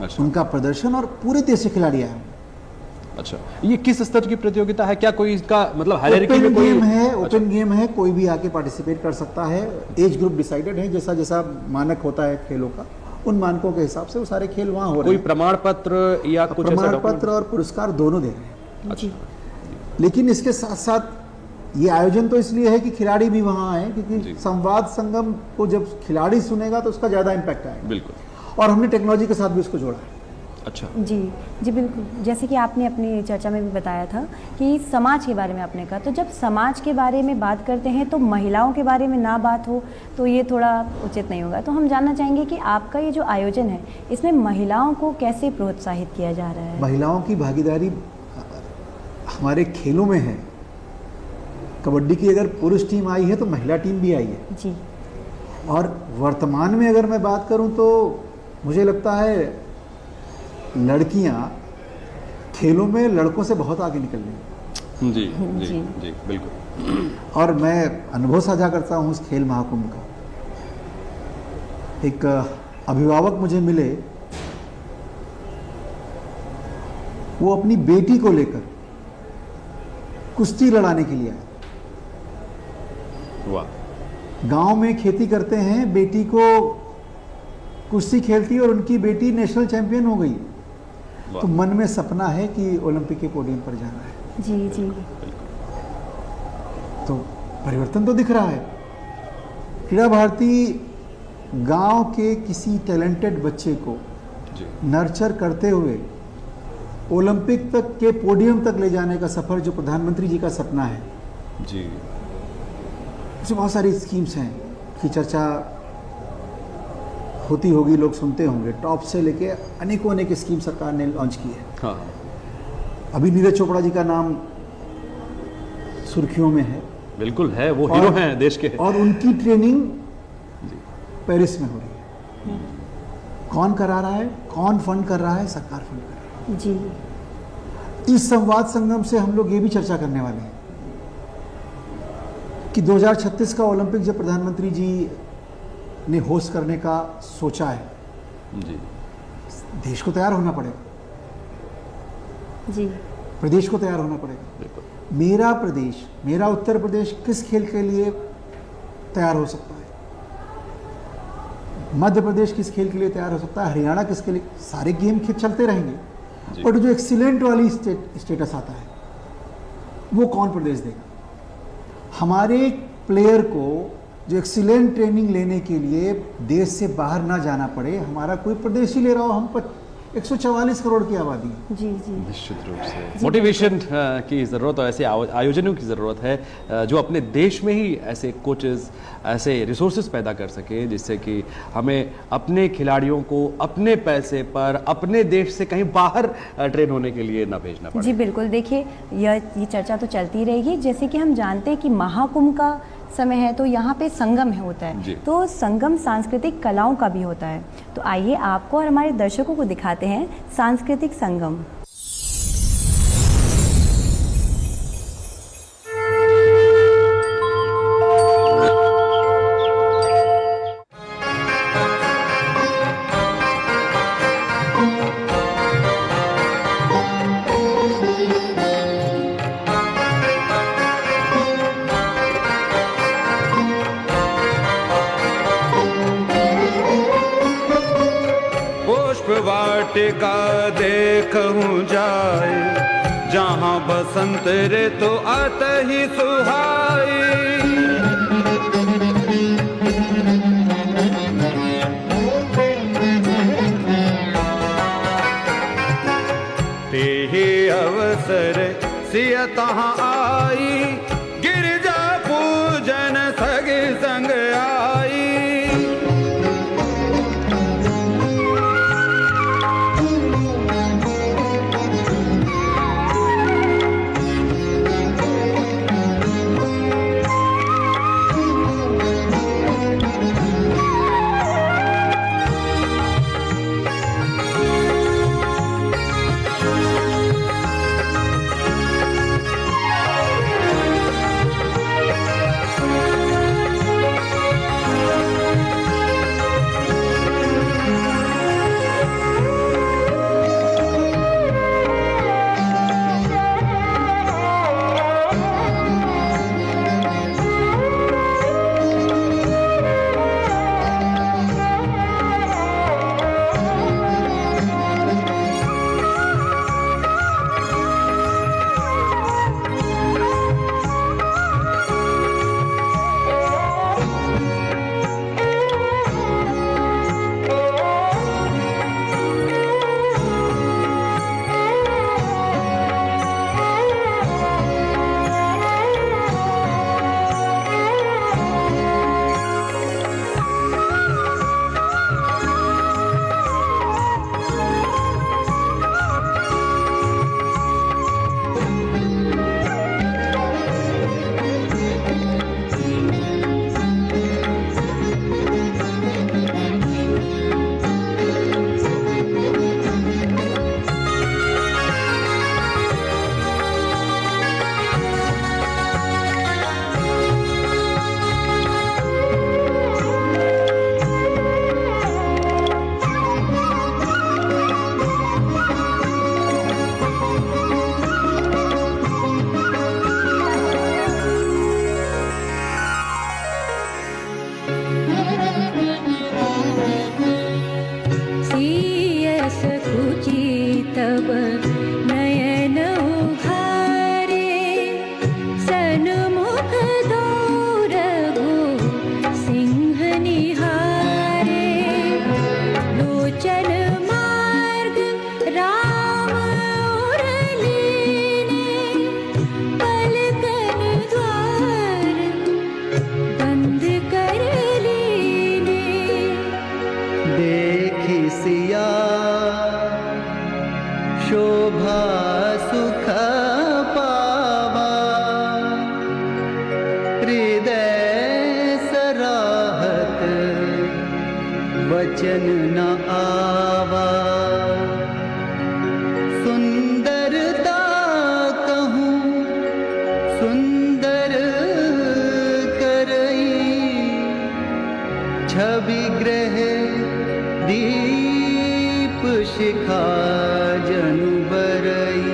अच्छा, उनका प्रदर्शन और पूरे देश से खिलाड़ी आए। अच्छा, ये किस स्तर की प्रतियोगिता है? क्या कोई इसका मतलब हायरार्की में कोई गेम है? ओपन गेम है, कोई भी आके पार्टिसिपेट कर सकता है। एज ग्रुप डिसाइडेड है, जैसा जैसा मानक होता है खेलों का, उन मानकों के हिसाब से वो सारे खेल वहाँ हो रहे हैं। कोई प्रमाण पत्र या कुछ प्रमाण पत्र और पुरस्कार दोनों दे रहे हैं। अच्छा। लेकिन इसके साथ साथ ये आयोजन तो इसलिए है कि खिलाड़ी भी वहाँ आए, क्योंकि संवाद संगम को जब खिलाड़ी सुनेगा तो उसका ज़्यादा इम्पैक्ट आएगा। बिल्कुल। और हमने टेक्नोलॉजी के साथ भी उसको जोड़ा है। अच्छा। जी जी बिल्कुल। जैसे कि आपने अपनी चर्चा में भी बताया था कि समाज के बारे में आपने कहा, तो जब समाज के बारे में बात करते हैं तो महिलाओं के बारे में ना बात हो तो ये थोड़ा उचित नहीं होगा। तो हम जानना चाहेंगे कि आपका ये जो आयोजन है इसमें महिलाओं को कैसे प्रोत्साहित किया जा रहा है? महिलाओं की भागीदारी हमारे खेलों में है। कबड्डी की अगर पुरुष टीम आई है तो महिला टीम भी आई है जी। और वर्तमान में अगर मैं बात करूं तो मुझे लगता है लड़कियां खेलों में लड़कों से बहुत आगे निकल रही हैं। जी जी जी, जी बिल्कुल। और मैं अनुभव साझा करता हूं उस खेल महाकुंभ का। एक अभिभावक मुझे मिले, वो अपनी बेटी को लेकर कुश्ती लड़ाने के लिए आए। वाह। गांव में खेती करते हैं, बेटी को कुश्ती खेलती है और उनकी बेटी नेशनल चैंपियन हो गई। तो मन में सपना है कि ओलंपिक के पोडियम पर जाना है। जी जी। तो परिवर्तन तो दिख रहा है। क्रीड़ा भारती गांव के किसी टैलेंटेड बच्चे को नर्चर करते हुए ओलंपिक तक के पोडियम तक ले जाने का सफर, जो प्रधानमंत्री जी का सपना है जी, उसमें बहुत सारी स्कीम्स हैं की चर्चा होती होगी, लोग सुनते होंगे। टॉप से लेके अनेकों अनेक स्कीम सरकार ने लॉन्च की है। हाँ। अभी नीरज चोपड़ा जी का नाम सुर्खियों में है। बिल्कुल है, वो हीरो हैं देश के। और उनकी ट्रेनिंग पेरिस में हो रही है। कौन करा रहा है, कौन फंड कर रहा है? सरकार फंड कर रही है जी। इस संवाद संगम से हम लोग ये भी चर्चा करने वाले हैं कि 2036 का ओलंपिक जब प्रधानमंत्री जी ने होस्ट करने का सोचा है जी, देश को तैयार होना पड़ेगा, जी, प्रदेश को तैयार होना पड़ेगा। मेरा प्रदेश, मेरा उत्तर प्रदेश किस खेल के लिए तैयार हो सकता है? मध्य प्रदेश किस खेल के लिए तैयार हो सकता है? हरियाणा किसके लिए? सारे गेम खेल चलते रहेंगे, बट जो एक्सीलेंट वाली स्टेटस आता है वो कौन प्रदेश देगा? हमारे प्लेयर को जो एक्सीलेंट ट्रेनिंग लेने के लिए देश से बाहर ना जाना पड़े, हमारा कोई प्रदेश ही ले रहा हो। हम पर 144 करोड़ की आबादी है। जी जी, निश्चित रूप से मोटिवेशन की ज़रूरत और ऐसे आयोजनों की ज़रूरत है जो अपने देश में ही ऐसे कोचेस, ऐसे रिसोर्सेज पैदा कर सके, जिससे कि हमें अपने खिलाड़ियों को अपने पैसे पर अपने देश से कहीं बाहर ट्रेन होने के लिए ना भेजना पड़े। जी बिल्कुल। देखिए, ये चर्चा तो चलती रहेगी। जैसे कि हम जानते हैं कि महाकुंभ का समय है, तो यहाँ पे संगम होता है, तो संगम सांस्कृतिक कलाओं का भी होता है। तो आइए आपको और हमारे दर्शकों को दिखाते हैं सांस्कृतिक संगम। वाटिका देखूं जाए, जहाँ बसंत रे तो अत ही सुहाई। तेहि अवसर सिय तहाँ आई, गिरजा पूजन सग संग आई। वचन न आवा। सुंदरता कहूँ सुंदर करई, छवि ग्रह दीप शिखा जनु बरई।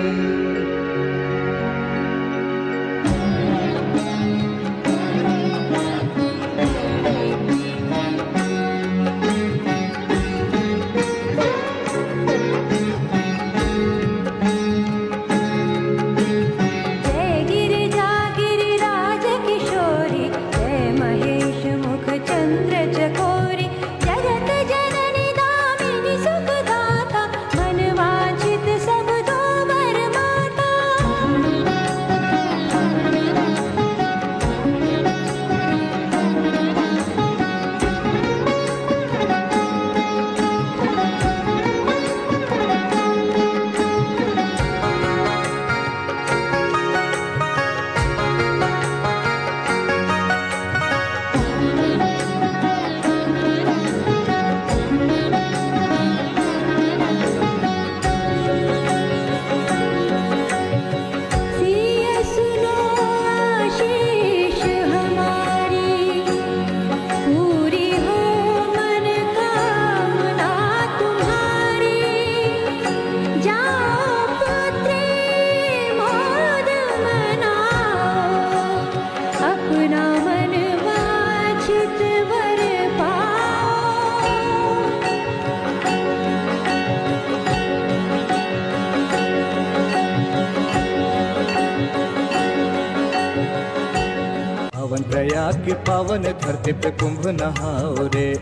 पावन प्रयाग की पावन धरती पे कुंभ नहाओ रे।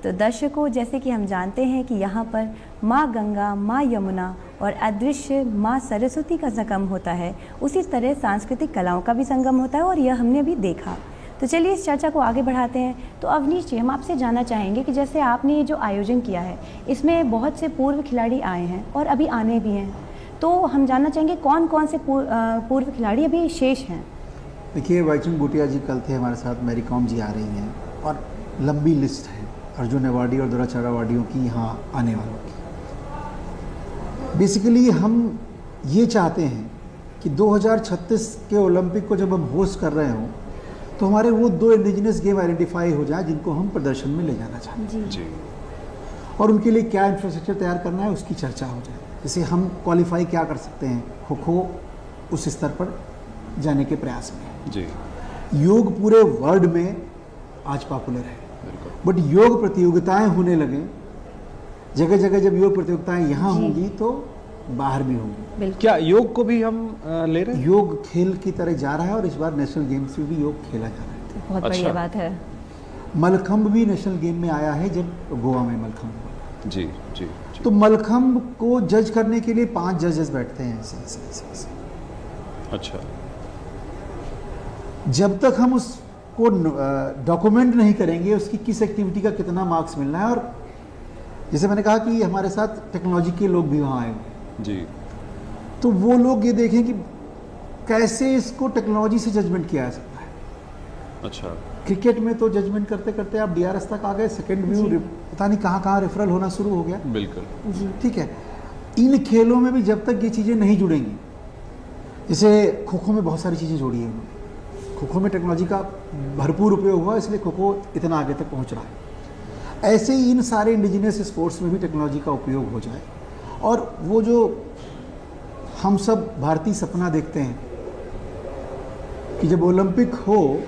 तो दर्शकों, जैसे कि हम जानते हैं कि यहाँ पर माँ गंगा, माँ यमुना और अदृश्य माँ सरस्वती का संगम होता है, उसी तरह सांस्कृतिक कलाओं का भी संगम होता है और यह हमने अभी देखा। तो चलिए इस चर्चा को आगे बढ़ाते हैं। तो अवनीश जी, हम आपसे जानना चाहेंगे कि जैसे आपने ये जो आयोजन किया है, इसमें बहुत से पूर्व खिलाड़ी आए हैं और अभी आने भी हैं, तो हम जानना चाहेंगे कौन कौन से पूर्व खिलाड़ी अभी शेष हैं। देखिए, बाईचुंग भूटिया जी कल थे हमारे साथ, मैरी कॉम जी आ रही हैं और लंबी लिस्ट है अर्जुन अवार्डी और द्रोणाचार्य अवार्डियों की यहाँ आने वालों की। बेसिकली हम ये चाहते हैं कि 2036 के ओलंपिक को जब हम होस्ट कर रहे हों तो हमारे वो 2 इंडिजिनस गेम आइडेंटिफाई हो जाए जिनको हम प्रदर्शन में ले जाना चाहते हैं जी। और उनके लिए क्या इंफ्रास्ट्रक्चर तैयार करना है उसकी चर्चा हो जाए। जैसे हम क्वालिफाई क्या कर सकते हैं, खो खो उस स्तर पर जाने के प्रयास में जी। योग पूरे वर्ल्ड में आज पॉपुलर है, बट योग प्रतियोगिताएं होने लगे जगह जगह। जब योग प्रतियोगिताएं यहाँ होंगी तो बाहर भी होंगी। क्या योग को भी हम ले रहे हैं? योग खेल की तरह जा रहा है और इस बार नेशनल गेम्स में भी योग खेला जा रहा है। बहुत बढ़िया बात है। मलखम्ब भी नेशनल गेम में आया है जब गोवा में मलखम्ब हुआ। जी जी। तो मलखम्ब को जज करने के लिए 5 जजेस बैठते हैं ऐसे। अच्छा। जब तक हम उसको डॉक्यूमेंट नहीं करेंगे उसकी किस एक्टिविटी का कितना मार्क्स मिलना है, और जैसे मैंने कहा कि हमारे साथ टेक्नोलॉजी के लोग भी वहाँ आए जी, तो वो लोग ये देखें कि कैसे इसको टेक्नोलॉजी से जजमेंट किया जा सकता है। अच्छा। क्रिकेट में तो जजमेंट करते करते आप DRS तक आ गए, सेकंड व्यू पता नहीं कहाँ रेफरल होना शुरू हो गया। बिल्कुल ठीक है। इन खेलों में भी जब तक ये चीज़ें नहीं जुड़ेंगी, जैसे खो खो में बहुत सारी चीज़ें जोड़ी हैं, खो खो में टेक्नोलॉजी का भरपूर उपयोग हुआ इसलिए खो खो इतना आगे तक पहुंच रहा है। ऐसे ही इन सारे इंडिजिनस स्पोर्ट्स में भी टेक्नोलॉजी का उपयोग हो जाए, और वो जो हम सब भारतीय सपना देखते हैं कि जब ओलंपिक हो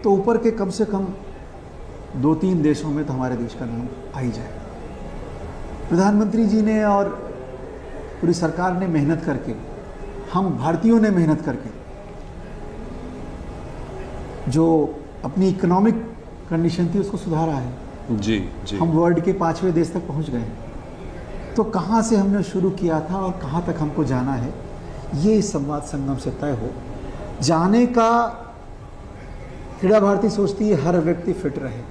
तो ऊपर के कम से कम 2-3 देशों में तो हमारे देश का नाम आ ही जाए। प्रधानमंत्री जी ने और पूरी सरकार ने मेहनत करके, हम भारतीयों ने मेहनत करके जो अपनी इकोनॉमिक कंडीशन थी उसको सुधारा है। जी जी। हम वर्ल्ड के 5वें देश तक पहुंच गए। तो कहाँ से हमने शुरू किया था और कहाँ तक हमको जाना है, ये इस संवाद संगम से तय हो। जाने का क्रीड़ा भारती सोचती है हर व्यक्ति फिट रहे,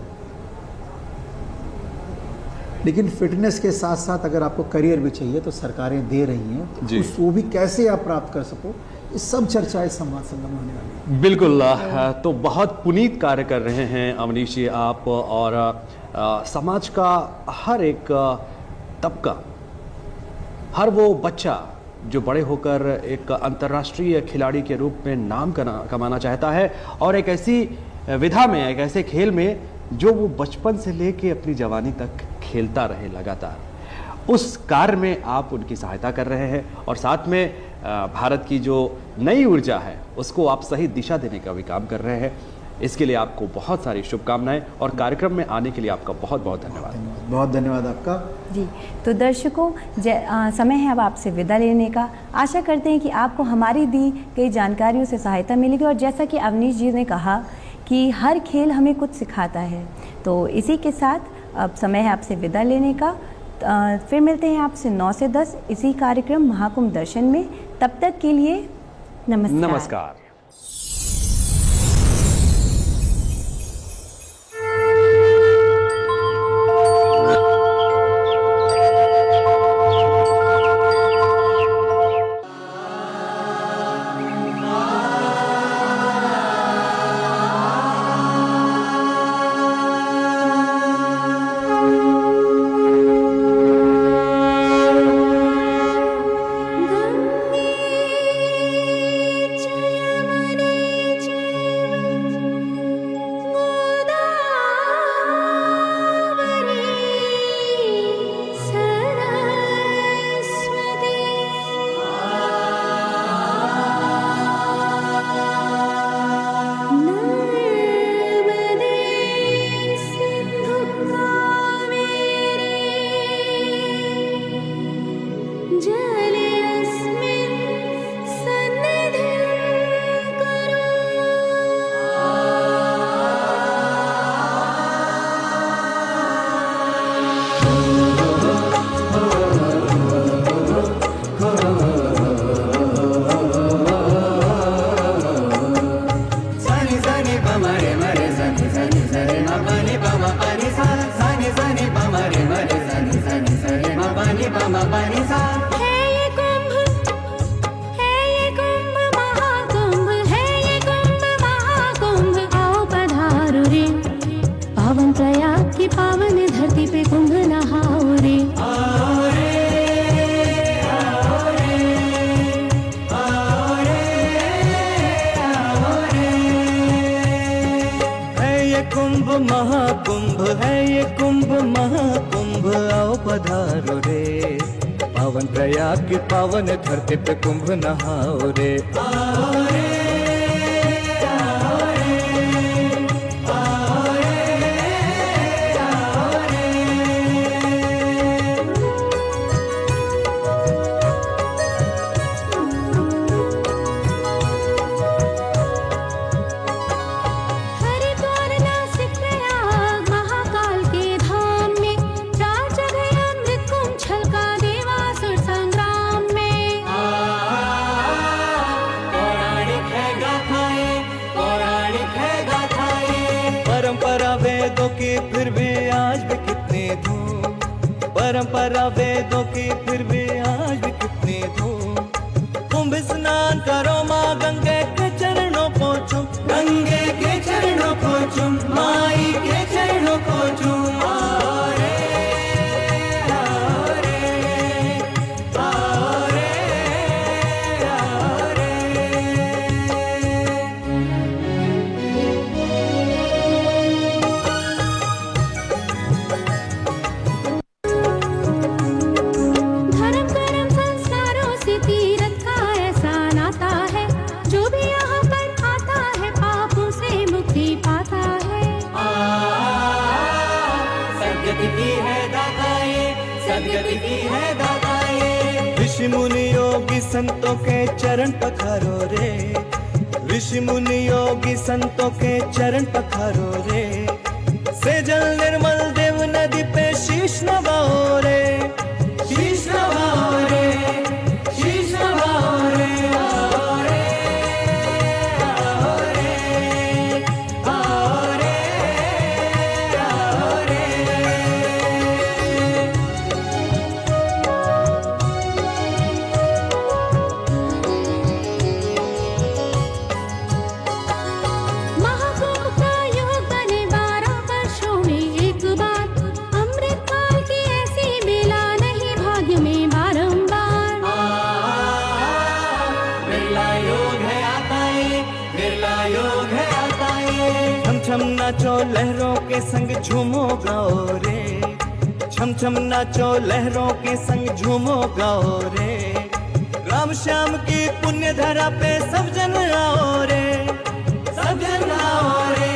लेकिन फिटनेस के साथ साथ अगर आपको करियर भी चाहिए तो सरकारें दे रही हैं, तो वो भी कैसे आप प्राप्त कर सको ये सब चर्चा इस संवाद संगम में होने वाली है। बिल्कुल। तो बहुत पुनीत कार्य कर रहे हैं अवनीश जी आप, और समाज का हर एक तबका, हर वो बच्चा जो बड़े होकर एक अंतर्राष्ट्रीय खिलाड़ी के रूप में नाम कमाना चाहता है, और एक ऐसी विधा में, एक ऐसे खेल में जो वो बचपन से लेके अपनी जवानी तक खेलता रहे लगातार, उस कार्य में आप उनकी सहायता कर रहे हैं, और साथ में भारत की जो नई ऊर्जा है उसको आप सही दिशा देने का भी काम कर रहे हैं। इसके लिए आपको बहुत सारी शुभकामनाएं, और कार्यक्रम में आने के लिए आपका बहुत बहुत धन्यवाद। बहुत धन्यवाद आपका जी। तो दर्शकों, समय है अब आपसे विदा लेने का। आशा करते हैं कि आपको हमारी दी गई जानकारियों से सहायता मिलेगी, और जैसा कि अवनीश जी ने कहा कि हर खेल हमें कुछ सिखाता है। तो इसी के साथ अब समय है आपसे विदा लेने का। फिर मिलते हैं आपसे 9 से 10 इसी कार्यक्रम महाकुंभ दर्शन में। तब तक के लिए नमस्कार। नमस्कार। महाकुंभ है ये कुंभ महाकुंभ, आओ पधारो रे। पावन प्रयाग की पावन धरती पे कुंभ नहाओ रे। आओ रे, आओ रे, आओ रे, आओ रे। हरिद्वार नासिक प्रयाग महाकाल के धाम में, चार जगह अमृत कुंभ छलका देवासुर संग्राम में। पौराणिक है गाथाएं, पौराणिक है गाथाएं। परंपरा वेदों की फिर भी आज भी कितनी धूम, परंपरा वेदों की फिर भी आज भी कितनी धूम। कुंभ स्नान करो माँ गंगे के चरणों को चूम, गंगे के चरणों को चूम, माई के चरणों को चूम। आओ रे, आओ रे, आओ रे, आओ रे। धर्म कर्म संस्कारों से तीरथ का ऐसा नाता है, जो भी यहाँ पर आता है पापों से मुक्ति पाता है। सदगति की है दाताएं, सदगति की है दाताएं। ऋषि मुनि योगी संतों के चरण पखारो रे, ऋषि मुनि योगी संतों के चरण पखारो रे। से जल निर्मल देव नदी पे शीश नवाओ रे, शीश नवाओ रे, शीश नवाओ रे। आओ रे, आओ रे, आओ रे, आओ रे। नाचो लहरों के संग झूमो गाओ रे, छम छम नाचो लहरों के संग झूमो गाओ रे। राम श्याम की पुण्य धरा पे सब जन आओ रे, सब जन आओ रे,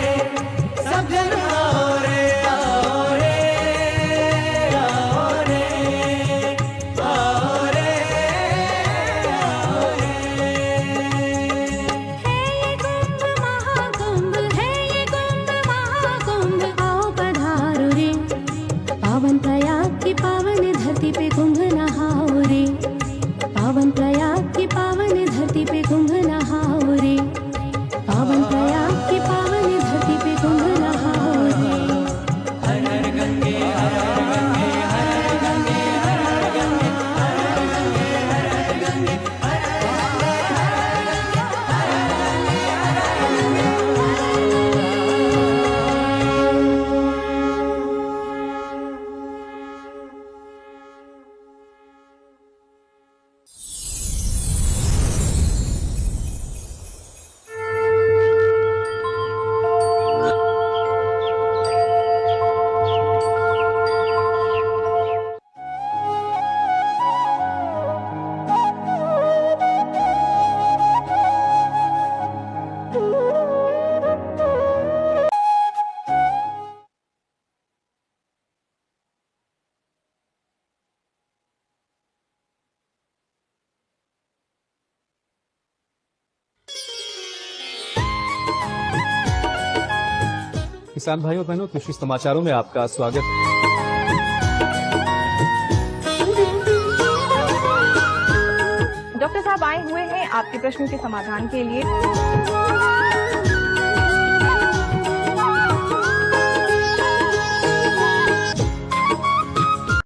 सब जन आओ रे, आओ रे, आओ रे, आओ रे, आओ रे। है ये कुंभ महाकुंभ, है ये कुंभ महाकुंभ, आओ पधारो रे। पावन प्रयाग की पावन धरती पे कुंभ नहाओ रे, पावन प्रयाग की पावन धरती पे कुंभ नहाओ रे, पावन प्रयाग की पावन धरती पे कुंभ नहाओ रे। हर हर गंगे, हर हर गंगे, हर हर गंगे, हर हर गंगे, हर हर गंगे, हर हर गंगे, हर हर किसान भाइयों बहनों, कृषि समाचारों में आपका स्वागत। डॉक्टर साहब आए हुए हैं आपके प्रश्न के समाधान के लिए।